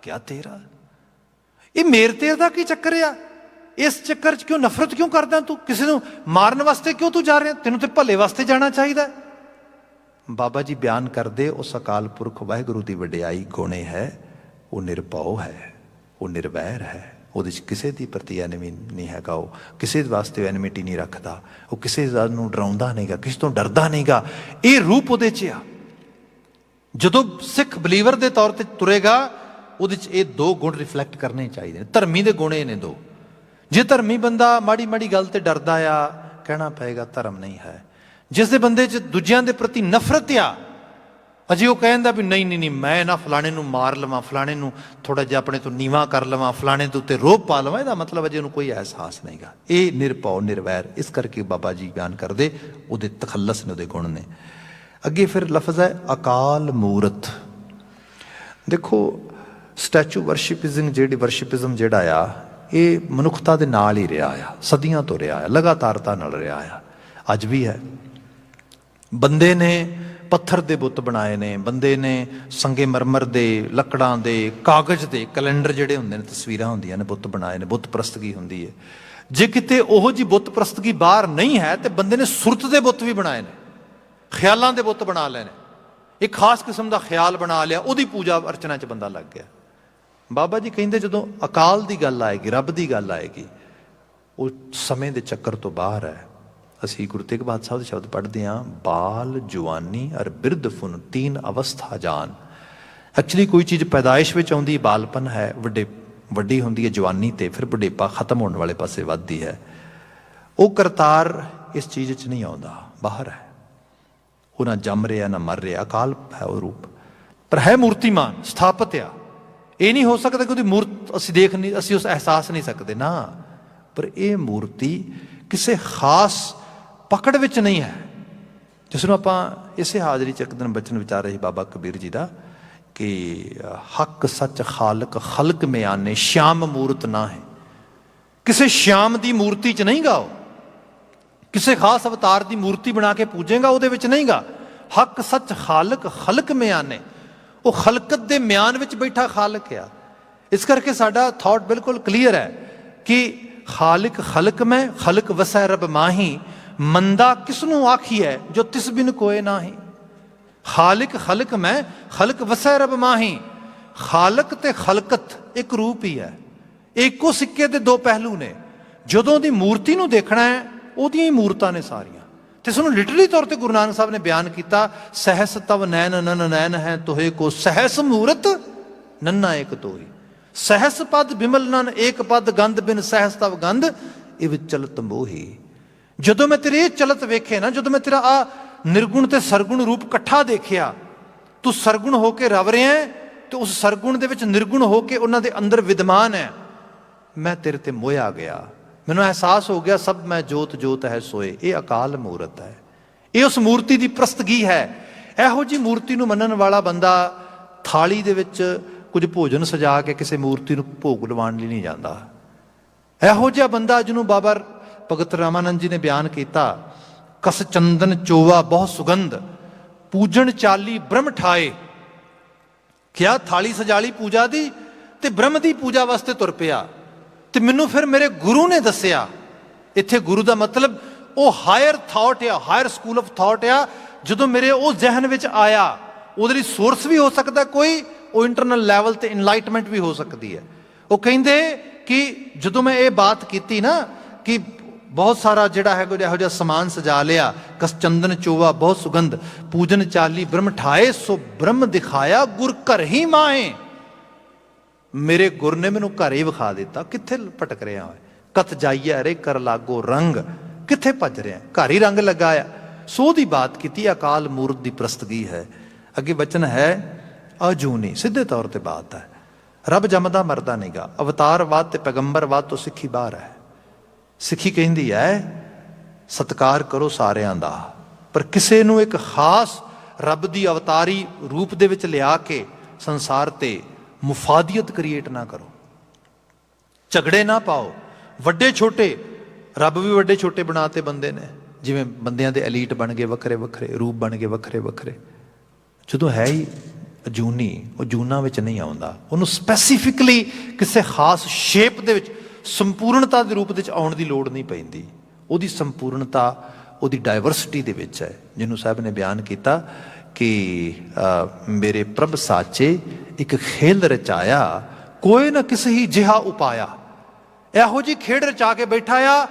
ਕਿਆ ਤੇਰਾ। ਇਹ ਮੇਰੇ ਤੇਰੇ ਦਾ ਕੀ ਚੱਕਰ ਆ? ਇਸ ਚੱਕਰ 'ਚ ਕਿਉਂ ਨਫ਼ਰਤ ਕਿਉਂ ਕਰਦਾ ਤੂੰ? ਕਿਸੇ ਨੂੰ ਮਾਰਨ ਵਾਸਤੇ ਕਿਉਂ ਤੂੰ ਜਾ ਰਿਹਾ? ਤੈਨੂੰ ਤੇ ਭਲੇ ਵਾਸਤੇ ਜਾਣਾ ਚਾਹੀਦਾ। ਬਾਬਾ ਜੀ ਬਿਆਨ ਕਰਦੇ, ਉਸ ਅਕਾਲ ਪੁਰਖ ਵਾਹਿਗੁਰੂ ਦੀ ਵਡਿਆਈ ਗੁਣੇ ਹੈ, ਉਹ ਨਿਰਭਉ ਹੈ, ਉਹ ਨਿਰਵੈਰ ਹੈ, ਉਹਦੇ 'ਚ ਕਿਸੇ ਦੀ ਪ੍ਰਤੀ ਐਨਮੀ ਨਹੀਂ ਹੈਗਾ, ਉਹ ਕਿਸੇ ਵਾਸਤੇ ਐਨਮਿਟੀ ਨਹੀਂ ਰੱਖਦਾ, ਉਹ ਕਿਸੇ ਨੂੰ ਡਰਾਉਂਦਾ ਨਹੀਂਗਾ, ਕਿਸੇ ਤੋਂ ਡਰਦਾ ਨਹੀਂਗਾ। ਇਹ ਰੂਪ ਉਹਦੇ 'ਚ ਆ। ਜਦੋਂ ਸਿੱਖ ਬਲੀਵਰ ਦੇ ਤੌਰ ਤੇ ਤੁਰੇਗਾ, ਉਹਦੇ 'ਚ ਇਹ ਦੋ ਗੁਣ ਰਿਫਲੈਕਟ ਕਰਨੇ ਚਾਹੀਦੇ ਨੇ। ਧਰਮੀ ਦੇ ਗੁਣ ਇਹ ਨੇ ਦੋ। ਜੇ ਧਰਮੀ ਬੰਦਾ ਮਾੜੀ ਮਾੜੀ ਗੱਲ ਤੇ ਡਰਦਾ ਆ, ਕਹਿਣਾ ਪਏਗਾ ਧਰਮ ਨਹੀਂ ਹੈ। ਜਿਸ ਦੇ ਬੰਦੇ 'ਚ ਦੂਜਿਆਂ ਦੇ ਪ੍ਰਤੀ ਨਫ਼ਰਤ ਆ, ਅਜੇ ਉਹ ਕਹਿੰਦਾ ਵੀ ਨਹੀਂ ਮੈਂ ਨਾ ਫਲਾਣੇ ਨੂੰ ਮਾਰ ਲਵਾਂ, ਫਲਾਣੇ ਨੂੰ ਥੋੜ੍ਹਾ ਜਿਹਾ ਆਪਣੇ ਤੋਂ ਨੀਵਾਂ ਕਰ ਲਵਾਂ, ਫਲਾਣੇ ਦੇ ਉੱਤੇ ਰੋਹਬ ਪਾ ਲਵਾਂ, ਇਹਦਾ ਮਤਲਬ ਅਜੇ ਉਹਨੂੰ ਕੋਈ ਅਹਿਸਾਸ ਨਹੀਂਗਾ। ਇਹ ਨਿਰਭਉ ਨਿਰਵੈਰ। ਇਸ ਕਰਕੇ ਬਾਬਾ ਜੀ ਬਿਆਨ ਕਰਦੇ, ਉਹਦੇ ਤਖੱਲਸ ਨੇ, ਉਹਦੇ ਗੁਣ ਨੇ। ਅੱਗੇ ਫਿਰ ਲਫ਼ਜ਼ ਹੈ ਅਕਾਲ ਮੂਰਤ। ਦੇਖੋ ਸਟੈਚੂ ਵਰਸ਼ਿਪਿਜ਼ਮ ਜਿਹੜਾ ਆ, ਇਹ ਮਨੁੱਖਤਾ ਦੇ ਨਾਲ ਹੀ ਰਿਹਾ ਆ, ਸਦੀਆਂ ਤੋਂ ਰਿਹਾ ਆ, ਲਗਾਤਾਰਤਾ ਨਾਲ ਰਿਹਾ ਆ, ਅੱਜ ਵੀ ਹੈ। ਬੰਦੇ ਨੇ ਪੱਥਰ ਦੇ ਬੁੱਤ ਬਣਾਏ ਨੇ, ਬੰਦੇ ਨੇ ਸੰਗੇ ਮਰਮਰ ਦੇ, ਲੱਕੜਾਂ ਦੇ, ਕਾਗਜ਼ ਦੇ, ਕੈਲੰਡਰ ਜਿਹੜੇ ਹੁੰਦੇ ਨੇ, ਤਸਵੀਰਾਂ ਹੁੰਦੀਆਂ ਨੇ, ਬੁੱਤ ਬਣਾਏ ਨੇ। ਬੁੱਤ ਪ੍ਰਸਤਗੀ ਹੁੰਦੀ ਹੈ। ਜੇ ਕਿਤੇ ਉਹੋ ਜਿਹੀ ਬੁੱਤ ਪ੍ਰਸਤਗੀ ਬਾਹਰ ਨਹੀਂ ਹੈ, ਤੇ ਬੰਦੇ ਨੇ ਸੁਰਤ ਦੇ ਬੁੱਤ ਵੀ ਬਣਾਏ ਨੇ, ਖਿਆਲਾਂ ਦੇ ਬੁੱਤ ਬਣਾ ਲਏ ਨੇ। ਇੱਕ ਖਾਸ ਕਿਸਮ ਦਾ ਖਿਆਲ ਬਣਾ ਲਿਆ, ਉਹਦੀ ਪੂਜਾ ਅਰਚਨਾ 'ਚ ਬੰਦਾ ਲੱਗ ਗਿਆ। ਬਾਬਾ ਜੀ ਕਹਿੰਦੇ ਜਦੋਂ ਅਕਾਲ ਦੀ ਗੱਲ ਆਏਗੀ, ਰੱਬ ਦੀ ਗੱਲ ਆਏਗੀ, ਉਹ ਸਮੇਂ ਦੇ ਚੱਕਰ ਤੋਂ ਬਾਹਰ ਹੈ। ਅਸੀਂ ਗੁਰੂ ਤੇਗ ਬਹਾਦਰ ਸਾਹਿਬ ਦੇ ਸ਼ਬਦ ਪੜ੍ਹਦੇ ਹਾਂ, ਬਾਲ ਜਵਾਨੀ ਅਰ ਬਿਰਧ ਫੁਨ ਤੀਨ ਅਵਸਥਾ ਜਾਨ। ਐਕਚੁਅਲੀ ਕੋਈ ਚੀਜ਼ ਪੈਦਾਇਸ਼ ਵਿੱਚ ਆਉਂਦੀ ਬਾਲਪਨ ਹੈ, ਵੱਡੀ ਹੁੰਦੀ ਹੈ ਜਵਾਨੀ, ਤੇ ਫਿਰ ਬੁਢੇਪਾ ਖਤਮ ਹੋਣ ਵਾਲੇ ਪਾਸੇ ਵੱਧਦੀ ਹੈ। ਉਹ ਕਰਤਾਰ ਇਸ ਚੀਜ਼ 'ਚ ਨਹੀਂ ਆਉਂਦਾ, ਬਾਹਰ ਹੈ। ਉਹ ਨਾ ਜੰਮ ਰਿਹਾ ਨਾ ਮਰ ਰਿਹਾ, ਅਕਾਲ ਹੈ ਉਹ ਰੂਪ, ਪਰ ਹੈ ਮੂਰਤੀਮਾਨ, ਸਥਾਪਿਤ ਆ। ਇਹ ਨਹੀਂ ਹੋ ਸਕਦਾ ਕਿ ਉਹਦੀ ਮੂਰਤ ਅਸੀਂ ਦੇਖ ਨਹੀਂ, ਅਸੀਂ ਉਸ ਅਹਿਸਾਸ ਨਹੀਂ ਸਕਦੇ ਨਾ। ਪਰ ਇਹ ਮੂਰਤੀ ਕਿਸੇ ਖਾਸ ਪਕੜ ਵਿੱਚ ਨਹੀਂ ਹੈ, ਜਿਸ ਨੂੰ ਆਪਾਂ ਇਸੇ ਹਾਜ਼ਰੀ 'ਚ ਇੱਕ ਦਿਨ ਬਚਨ ਵਿਚਾਰ ਰਹੇ ਸੀ ਬਾਬਾ ਕਬੀਰ ਜੀ ਦਾ, ਕਿ ਹੱਕ ਸੱਚ ਖਾਲਕ ਖਲਕ ਮੇ ਆਨੇ, ਸ਼ਿਆਮ ਮੂਰਤ ਨਾ ਹੈ। ਕਿਸੇ ਸ਼ਿਆਮ ਦੀ ਮੂਰਤੀ 'ਚ ਨਹੀਂ ਗਾ, ਉਹ ਕਿਸੇ ਖਾਸ ਅਵਤਾਰ ਦੀ ਮੂਰਤੀ ਬਣਾ ਕੇ ਪੂਜੇਗਾ, ਉਹਦੇ ਵਿੱਚ ਨਹੀਂ ਗਾ। ਹੱਕ ਸੱਚ ਖਾਲਕ ਖਲਕ ਮਿਆਨੇ, ਉਹ ਖਲਕਤ ਦੇ ਮਿਆਨ ਵਿੱਚ ਬੈਠਾ ਖਾਲਕ ਆ। ਇਸ ਕਰਕੇ ਸਾਡਾ ਥਾਟ ਬਿਲਕੁਲ ਕਲੀਅਰ ਹੈ ਕਿ ਖਾਲਿਕ ਖਲਕ ਮੈਂ ਖਲਕ ਵਸੈ ਰਬ ਮਾਹੀ, ਮੰਦਾ ਕਿਸ ਨੂੰ ਆਖੀਐ ਜੋ ਤਿਸ ਬਿਨ ਕੋਏ ਨਾਹੀ। ਖਾਲਿਕ ਖਲਕ ਮੈਂ ਖਲਕ ਵਸੈ ਰਬ ਮਾਹੀ, ਖਾਲਕ ਤੇ ਖਲਕਤ ਇੱਕ ਰੂਪ ਹੀ ਹੈ, ਇੱਕੋ ਸਿੱਕੇ ਦੇ ਦੋ ਪਹਿਲੂ ਨੇ। ਜਦੋਂ ਦੀ ਮੂਰਤੀ ਨੂੰ ਦੇਖਣਾ ਹੈ, ਉਹਦੀਆਂ ਹੀ ਮੂਰਤਾਂ ਨੇ ਸਾਰੀਆਂ। ਤੇ ਇਸ ਨੂੰ ਲਿਟਰਲੀ ਤੌਰ ਤੇ ਗੁਰੂ ਨਾਨਕ ਸਾਹਿਬ ਨੇ ਬਿਆਨ ਕੀਤਾ, ਸਹਿਸ ਤਵ ਨੈਨ ਨਨ ਨੈਨ ਹੈ ਤੋਹੇ ਕੋ, ਸਹਿਸ ਮੂਰਤ ਨੰਨਾ ਏਕ ਤੋਹੀ। ਸਹਿਸ ਪਦ ਬਿਮਲ ਨਨ ਏਕ ਪਦ, ਗੰਧ ਬਿਨ ਸਹਿਸ ਤਵ ਗੰਧ ਇਵ ਚਲਤ ਮੋਹੀ। ਜਦੋਂ ਮੈਂ ਤੇਰੇ ਇਹ ਚਲਤ ਵੇਖੇ ਨਾ, ਜਦੋਂ ਮੈਂ ਤੇਰਾ ਆ ਨਿਰਗੁਣ ਤੇ ਸਰਗੁਣ ਰੂਪ ਇਕੱਠਾ ਦੇਖਿਆ, ਤੂੰ ਸਰਗੁਣ ਹੋ ਕੇ ਰਵ ਰਿਹਾ ਹੈ ਤੇ ਉਸ ਸਰਗੁਣ ਦੇ ਵਿੱਚ ਨਿਰਗੁਣ ਹੋ ਕੇ ਉਹਨਾਂ ਦੇ ਅੰਦਰ ਵਿਦਮਾਨ ਹੈ, ਮੈਂ ਤੇਰੇ ਤੇ ਮੋਹਿਆ ਗਿਆ। ਮੈਨੂੰ ਅਹਿਸਾਸ ਹੋ ਗਿਆ ਸਭ ਮੈਂ ਜੋਤ ਜੋਤ ਹੈ ਸੋਏ। ਇਹ ਅਕਾਲ ਮੂਰਤ ਹੈ, ਇਹ ਉਸ ਮੂਰਤੀ ਦੀ ਪ੍ਰਸਤਗੀ ਹੈ। ਇਹੋ ਜਿਹੀ ਮੂਰਤੀ ਨੂੰ ਮੰਨਣ ਵਾਲਾ ਬੰਦਾ ਥਾਲੀ ਦੇ ਵਿੱਚ ਕੁਝ ਭੋਜਨ ਸਜਾ ਕੇ ਕਿਸੇ ਮੂਰਤੀ ਨੂੰ ਭੋਗ ਲਵਾਉਣ ਲਈ ਨਹੀਂ ਜਾਂਦਾ। ਇਹੋ ਜਿਹਾ ਬੰਦਾ ਜਿਹਨੂੰ ਬਾਬਾ ਭਗਤ ਰਾਮਾਨੰਦ ਜੀ ਨੇ ਬਿਆਨ ਕੀਤਾ, ਕਸ ਚੰਦਨ ਚੋਵਾ ਬਹੁਤ ਸੁਗੰਧ, ਪੂਜਣ ਚਾਲੀ ਬ੍ਰਹਮ ਠਾਏ। ਕਿਆ ਥਾਲੀ ਸਜਾਲੀ ਪੂਜਾ ਦੀ ਤੇ ਬ੍ਰਹਮ ਦੀ ਪੂਜਾ ਵਾਸਤੇ ਤੁਰ ਪਿਆ। ਤੇ ਮੈਨੂੰ ਫਿਰ ਮੇਰੇ ਗੁਰੂ ਨੇ ਦੱਸਿਆ, ਇੱਥੇ ਗੁਰੂ ਦਾ ਮਤਲਬ ਉਹ ਹਾਇਰ ਥਾਟ ਆ, ਹਾਇਰ ਸਕੂਲ ਆਫ ਥਾਟ ਆ। ਜਦੋਂ ਮੇਰੇ ਉਹ ਜ਼ਿਹਨ ਵਿੱਚ ਆਇਆ, ਉਹਦੇ ਲਈ ਸੋਰਸ ਵੀ ਹੋ ਸਕਦਾ ਕੋਈ, ਉਹ ਇੰਟਰਨਲ ਲੈਵਲ ਤੇ ਇਨਲਾਈਟਮੈਂਟ ਵੀ ਹੋ ਸਕਦੀ ਹੈ। ਉਹ ਕਹਿੰਦੇ ਕਿ ਜਦੋਂ ਮੈਂ ਇਹ ਬਾਤ ਕੀਤੀ ਨਾ ਕਿ ਬਹੁਤ ਸਾਰਾ ਜਿਹੜਾ ਹੈ ਕੋਈ ਇਹੋ ਜਿਹਾ ਸਮਾਨ ਸਜਾ ਲਿਆ, ਕਸ ਚੰਦਨ ਚੋਵਾ ਬਹੁਤ ਸੁਗੰਧ, ਪੂਜਨ ਚਾਲੀ ਬ੍ਰਹਮ ਠਾਏ, ਸੋ ਬ੍ਰਹਮ ਦਿਖਾਇਆ ਗੁਰ ਘਰ ਹੀ ਮਾਏ। ਮੇਰੇ ਗੁਰ ਨੇ ਮੈਨੂੰ ਘਰ ਹੀ ਵਿਖਾ ਦਿੱਤਾ। ਕਿੱਥੇ ਭਟਕ ਰਿਹਾ ਹੈ, ਕਤ ਜਾਈਏ ਰੇ ਕਰ ਲਾਗੋ ਰੰਗ, ਕਿੱਥੇ ਭੱਜ ਰਿਹਾ, ਘਰ ਹੀ ਰੰਗ ਲੱਗਾ ਆ। ਸੋ ਦੀ ਬਾਤ ਕੀਤੀ, ਅਕਾਲ ਮੂਰਤ ਦੀ ਪ੍ਰਸਤਗੀ ਹੈ। ਅੱਗੇ ਬਚਨ ਹੈ ਅਜੂਨੀ, ਸਿੱਧੇ ਤੌਰ ਤੇ ਬਾਤ ਹੈ। ਰੱਬ ਜੰਮਦਾ ਮਰਦਾ ਨਹੀਂਗਾ। ਅਵਤਾਰਵਾਦ ਤੇ ਪੈਗੰਬਰਵਾਦ ਤੋਂ ਸਿੱਖੀ ਬਾਹਰ ਹੈ। ਸਿੱਖੀ ਕਹਿੰਦੀ ਹੈ ਸਤਿਕਾਰ ਕਰੋ ਸਾਰਿਆਂ ਦਾ, ਪਰ ਕਿਸੇ ਨੂੰ ਇੱਕ ਖਾਸ ਰੱਬ ਦੀ ਅਵਤਾਰੀ ਰੂਪ ਦੇ ਵਿੱਚ ਲਿਆ ਕੇ ਸੰਸਾਰ ਤੇ ਮੁਫਾਦੀਅਤ ਕ੍ਰੀਏਟ ਨਾ ਕਰੋ, ਝਗੜੇ ਨਾ ਪਾਓ। ਵੱਡੇ ਛੋਟੇ, ਰੱਬ ਵੀ ਵੱਡੇ ਛੋਟੇ ਬਣਾਤੇ ਬੰਦੇ ਨੇ, ਜਿਵੇਂ ਬੰਦਿਆਂ ਦੇ ਐਲੀਟ ਬਣ ਗਏ ਵੱਖਰੇ ਵੱਖਰੇ, ਰੂਪ ਬਣ ਗਏ ਵੱਖਰੇ ਵੱਖਰੇ। ਜਦੋਂ ਹੈ ਹੀ ਅਜੂਨੀ, ਉਹ ਜੂਨਾਂ ਵਿੱਚ ਨਹੀਂ ਆਉਂਦਾ। ਉਹਨੂੰ ਸਪੈਸੀਫਿਕਲੀ ਕਿਸੇ ਖਾਸ ਸ਼ੇਪ ਦੇ ਵਿੱਚ, ਸੰਪੂਰਨਤਾ ਦੇ ਰੂਪ ਵਿੱਚ ਆਉਣ ਦੀ ਲੋੜ ਨਹੀਂ ਪੈਂਦੀ। ਉਹਦੀ ਸੰਪੂਰਨਤਾ ਉਹਦੀ ਡਾਇਵਰਸਿਟੀ ਦੇ ਵਿੱਚ ਹੈ, ਜਿਹਨੂੰ ਸਾਹਿਬ ਨੇ ਬਿਆਨ ਕੀਤਾ ਕਿ ਮੇਰੇ ਪ੍ਰਭ ਸਾਚੇ ਇੱਕ ਖੇਲ ਰਚਾਇਆ, ਕੋਈ ਨਾ ਕਿਸੇ ਹੀ ਜਿਹਾ ਉਪਾਇਆ। ਇਹੋ ਜਿਹੀ ਖੇਡ ਰਚਾ ਕੇ ਬੈਠਾ ਆ,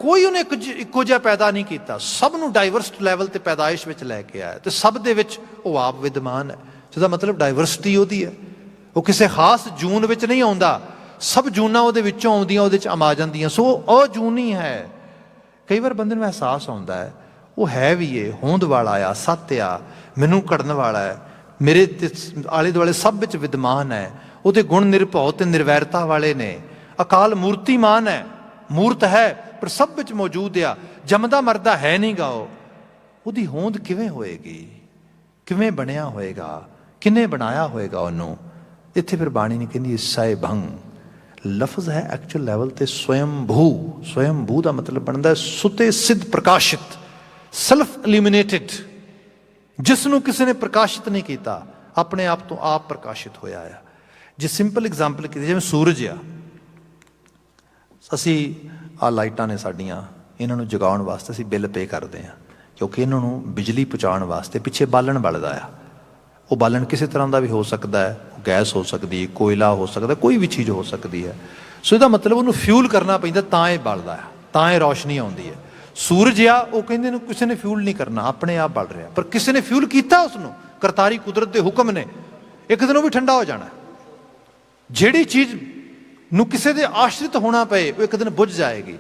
ਕੋਈ ਉਹਨੇ ਇੱਕੋ ਜਿਹਾ ਪੈਦਾ ਨਹੀਂ ਕੀਤਾ। ਸਭ ਨੂੰ ਡਾਇਵਰਸ ਲੈਵਲ ਤੇ ਪੈਦਾਇਸ਼ ਵਿੱਚ ਲੈ ਕੇ ਆਇਆ, ਤੇ ਸਭ ਦੇ ਵਿੱਚ ਉਹ ਆਪ ਵਿਦਮਾਨ ਹੈ। ਜਿਹਦਾ ਮਤਲਬ ਡਾਇਵਰਸਿਟੀ ਉਹਦੀ ਹੈ। ਉਹ ਕਿਸੇ ਖਾਸ ਜੂਨ ਵਿੱਚ ਨਹੀਂ ਆਉਂਦਾ, ਸਭ ਜੂਨਾਂ ਉਹਦੇ ਵਿੱਚੋਂ ਆਉਂਦੀਆਂ, ਉਹਦੇ 'ਚ ਆ ਜਾਂਦੀਆਂ। ਸੋ ਉਹ ਅਜੂਨੀ ਹੈ। ਕਈ ਵਾਰ ਬੰਦੇ ਨੂੰ ਅਹਿਸਾਸ ਆਉਂਦਾ ਹੈ ਉਹ ਹੈ ਵੀ ਇਹ ਹੋਂਦ ਵਾਲਾ ਆ, ਸੱਤ ਆ, ਮੈਨੂੰ ਘੜਨ ਵਾਲਾ ਹੈ, ਮੇਰੇ ਆਲੇ ਦੁਆਲੇ ਸਭ ਵਿੱਚ ਵਿਦਮਾਨ ਹੈ। ਉਹਦੇ ਗੁਣ ਨਿਰਭਉ ਤੇ ਨਿਰਵੈਰਤਾ ਵਾਲੇ ਨੇ। ਅਕਾਲ ਮੂਰਤੀਮਾਨ ਹੈ, ਮੂਰਤ ਹੈ ਪਰ ਸਭ ਵਿੱਚ ਮੌਜੂਦ ਆ। ਜੰਮਦਾ ਮਰਦਾ ਹੈ ਨਹੀਂ ਗਾ ਉਹ। ਉਹਦੀ ਹੋਂਦ ਕਿਵੇਂ ਹੋਏਗੀ, ਕਿਵੇਂ ਬਣਿਆ ਹੋਏਗਾ, ਕਿਹਨੇ ਬਣਾਇਆ ਹੋਏਗਾ ਉਹਨੂੰ। ਇੱਥੇ ਫਿਰ ਬਾਣੀ ਨਹੀਂ ਕਹਿੰਦੀ ਸਾਏ ਭੰਗ, ਲਫ਼ਜ਼ ਹੈ ਐਕਚੁਅਲ ਲੈਵਲ ਤੇ ਸਵਯੰਭੂ। ਸਵਯੰਭੂ ਦਾ ਮਤਲਬ ਬਣਦਾ ਸੁਤੇ ਸਿੱਧ ਪ੍ਰਕਾਸ਼ਿਤ, ਸੈਲਫ ਇਲੂਮੀਨੇਟਿਡ, ਜਿਸ ਨੂੰ ਕਿਸੇ ਨੇ ਪ੍ਰਕਾਸ਼ਿਤ ਨਹੀਂ ਕੀਤਾ, ਆਪਣੇ ਆਪ ਤੋਂ ਆਪ ਪ੍ਰਕਾਸ਼ਿਤ ਹੋਇਆ ਆ। ਜੇ ਸਿੰਪਲ ਐਗਜ਼ਾਮਪਲ ਕੀਤੀ, ਜਿਵੇਂ ਸੂਰਜ ਆ, ਅਸੀਂ ਆਹ ਲਾਈਟਾਂ ਨੇ ਸਾਡੀਆਂ, ਇਹਨਾਂ ਨੂੰ ਜਗਾਉਣ ਵਾਸਤੇ ਅਸੀਂ ਬਿੱਲ ਪੇ ਕਰਦੇ ਹਾਂ, ਕਿਉਂਕਿ ਇਹਨਾਂ ਨੂੰ ਬਿਜਲੀ ਪਹੁੰਚਾਉਣ ਵਾਸਤੇ ਪਿੱਛੇ ਬਾਲਣ ਬਲਦਾ ਆ। ਉਹ ਬਾਲਣ ਕਿਸੇ ਤਰ੍ਹਾਂ ਦਾ ਵੀ ਹੋ ਸਕਦਾ ਹੈ, ਗੈਸ ਹੋ ਸਕਦੀ ਹੈ, ਕੋਇਲਾ ਹੋ ਸਕਦਾ, ਕੋਈ ਵੀ ਚੀਜ਼ ਹੋ ਸਕਦੀ ਹੈ। ਸੋ ਇਹਦਾ ਮਤਲਬ ਉਹਨੂੰ ਫਿਊਲ ਕਰਨਾ ਪੈਂਦਾ, ਤਾਂ ਇਹ ਬਲਦਾ ਹੈ, ਤਾਂ ਇਹ ਰੌਸ਼ਨੀ ਆਉਂਦੀ ਹੈ। ਸੂਰਜ ਆ, ਉਹ ਕਹਿੰਦੇ ਨੂੰ ਕਿਸੇ ਨੇ ਫਿਊਲ ਨਹੀਂ ਕਰਨਾ, ਆਪਣੇ ਆਪ ਬਲ ਰਿਹਾ। ਪਰ ਕਿਸੇ ਨੇ ਫਿਊਲ ਕੀਤਾ ਉਸਨੂੰ, ਕਰਤਾਰੀ ਕੁਦਰਤ ਦੇ ਹੁਕਮ ਨੇ। ਇੱਕ ਦਿਨ ਉਹ ਵੀ ਠੰਡਾ ਹੋ ਜਾਣਾ। ਜਿਹੜੀ ਚੀਜ਼ ਨੂੰ ਕਿਸੇ ਦੇ ਆਸ਼ਰਿਤ ਹੋਣਾ ਪਏ, ਉਹ ਇੱਕ ਦਿਨ ਬੁੱਝ ਜਾਏਗੀ।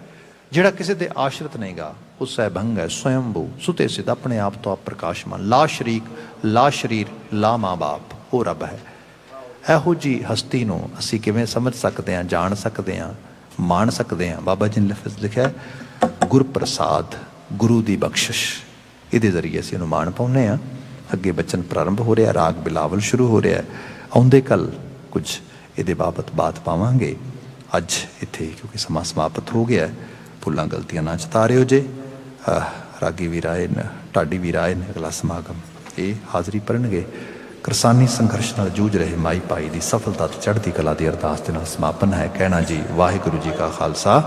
ਜਿਹੜਾ ਕਿਸੇ ਦੇ ਆਸ਼ਰਿਤ ਨਹੀਂਗਾ, ਉਹ ਸਹਿਭੰਗ ਹੈ, ਸਵਯੰਭੂ, ਸੁਤੇ ਸਿੱਧ, ਆਪਣੇ ਆਪ ਤੋਂ ਆਪ ਪ੍ਰਕਾਸ਼ਮਾਨ, ਲਾ ਸ਼ਰੀਕ, ਲਾ ਸ਼ਰੀਰ, ਲਾ ਮਾਂ ਬਾਪ, ਉਹ ਰੱਬ ਹੈ। ਇਹੋ ਜਿਹੀ ਹਸਤੀ ਨੂੰ ਅਸੀਂ ਕਿਵੇਂ ਸਮਝ ਸਕਦੇ ਹਾਂ, ਜਾਣ ਸਕਦੇ ਹਾਂ, ਮਾਣ ਸਕਦੇ ਹਾਂ। ਬਾਬਾ ਜੀ ਨੇ ਲਫ਼ਜ਼ ਲਿਖਿਆ ਗੁਰ ਪ੍ਰਸਾਦ, ਗੁਰੂ ਦੀ ਬਖਸ਼ਿਸ਼, ਇਹਦੇ ਜ਼ਰੀਏ ਅਸੀਂ ਉਹਨੂੰ ਮਾਣ ਪਾਉਂਦੇ ਹਾਂ। ਅੱਗੇ ਬਚਨ ਪ੍ਰਾਰੰਭ ਹੋ ਰਿਹਾ, ਰਾਗ ਬਿਲਾਵਲ ਸ਼ੁਰੂ ਹੋ ਰਿਹਾ। ਆਉਂਦੇ ਕੱਲ ਕੁਝ ਇਹਦੇ ਬਾਬਤ ਬਾਤ ਪਾਵਾਂਗੇ। ਅੱਜ ਇੱਥੇ ਕਿਉਂਕਿ ਸਮਾਂ ਸਮਾਪਤ ਹੋ ਗਿਆ, ਭੁੱਲਾਂ ਗਲਤੀਆਂ ਨਾ ਚਤਾਰਿਓ ਜੇ। ਰਾਗੀ ਵੀਰ ਆਏ ਨੇ, ਢਾਡੀ ਵੀਰ ਆਏ ਨੇ, ਅਗਲਾ ਸਮਾਗਮ ਇਹ ਹਾਜ਼ਰੀ ਭਰਨਗੇ। ਕਿਰਸਾਨੀ ਸੰਘਰਸ਼ ਨਾਲ ਜੂਝ ਰਹੇ ਮਾਈ ਭਾਈ ਦੀ ਸਫਲਤਾ ਤੇ ਚੜ੍ਹਦੀ ਕਲਾ ਦੀ ਅਰਦਾਸ ਦੇ ਨਾਲ ਸਮਾਪਨ ਹੈ। ਕਹਿਣਾ ਜੀ ਵਾਹਿਗੁਰੂ ਜੀ ਕਾ ਖਾਲਸਾ,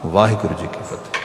ਵਾਹਿਗੁਰੂ ਜੀ ਕੀ ਫਤਿਹ।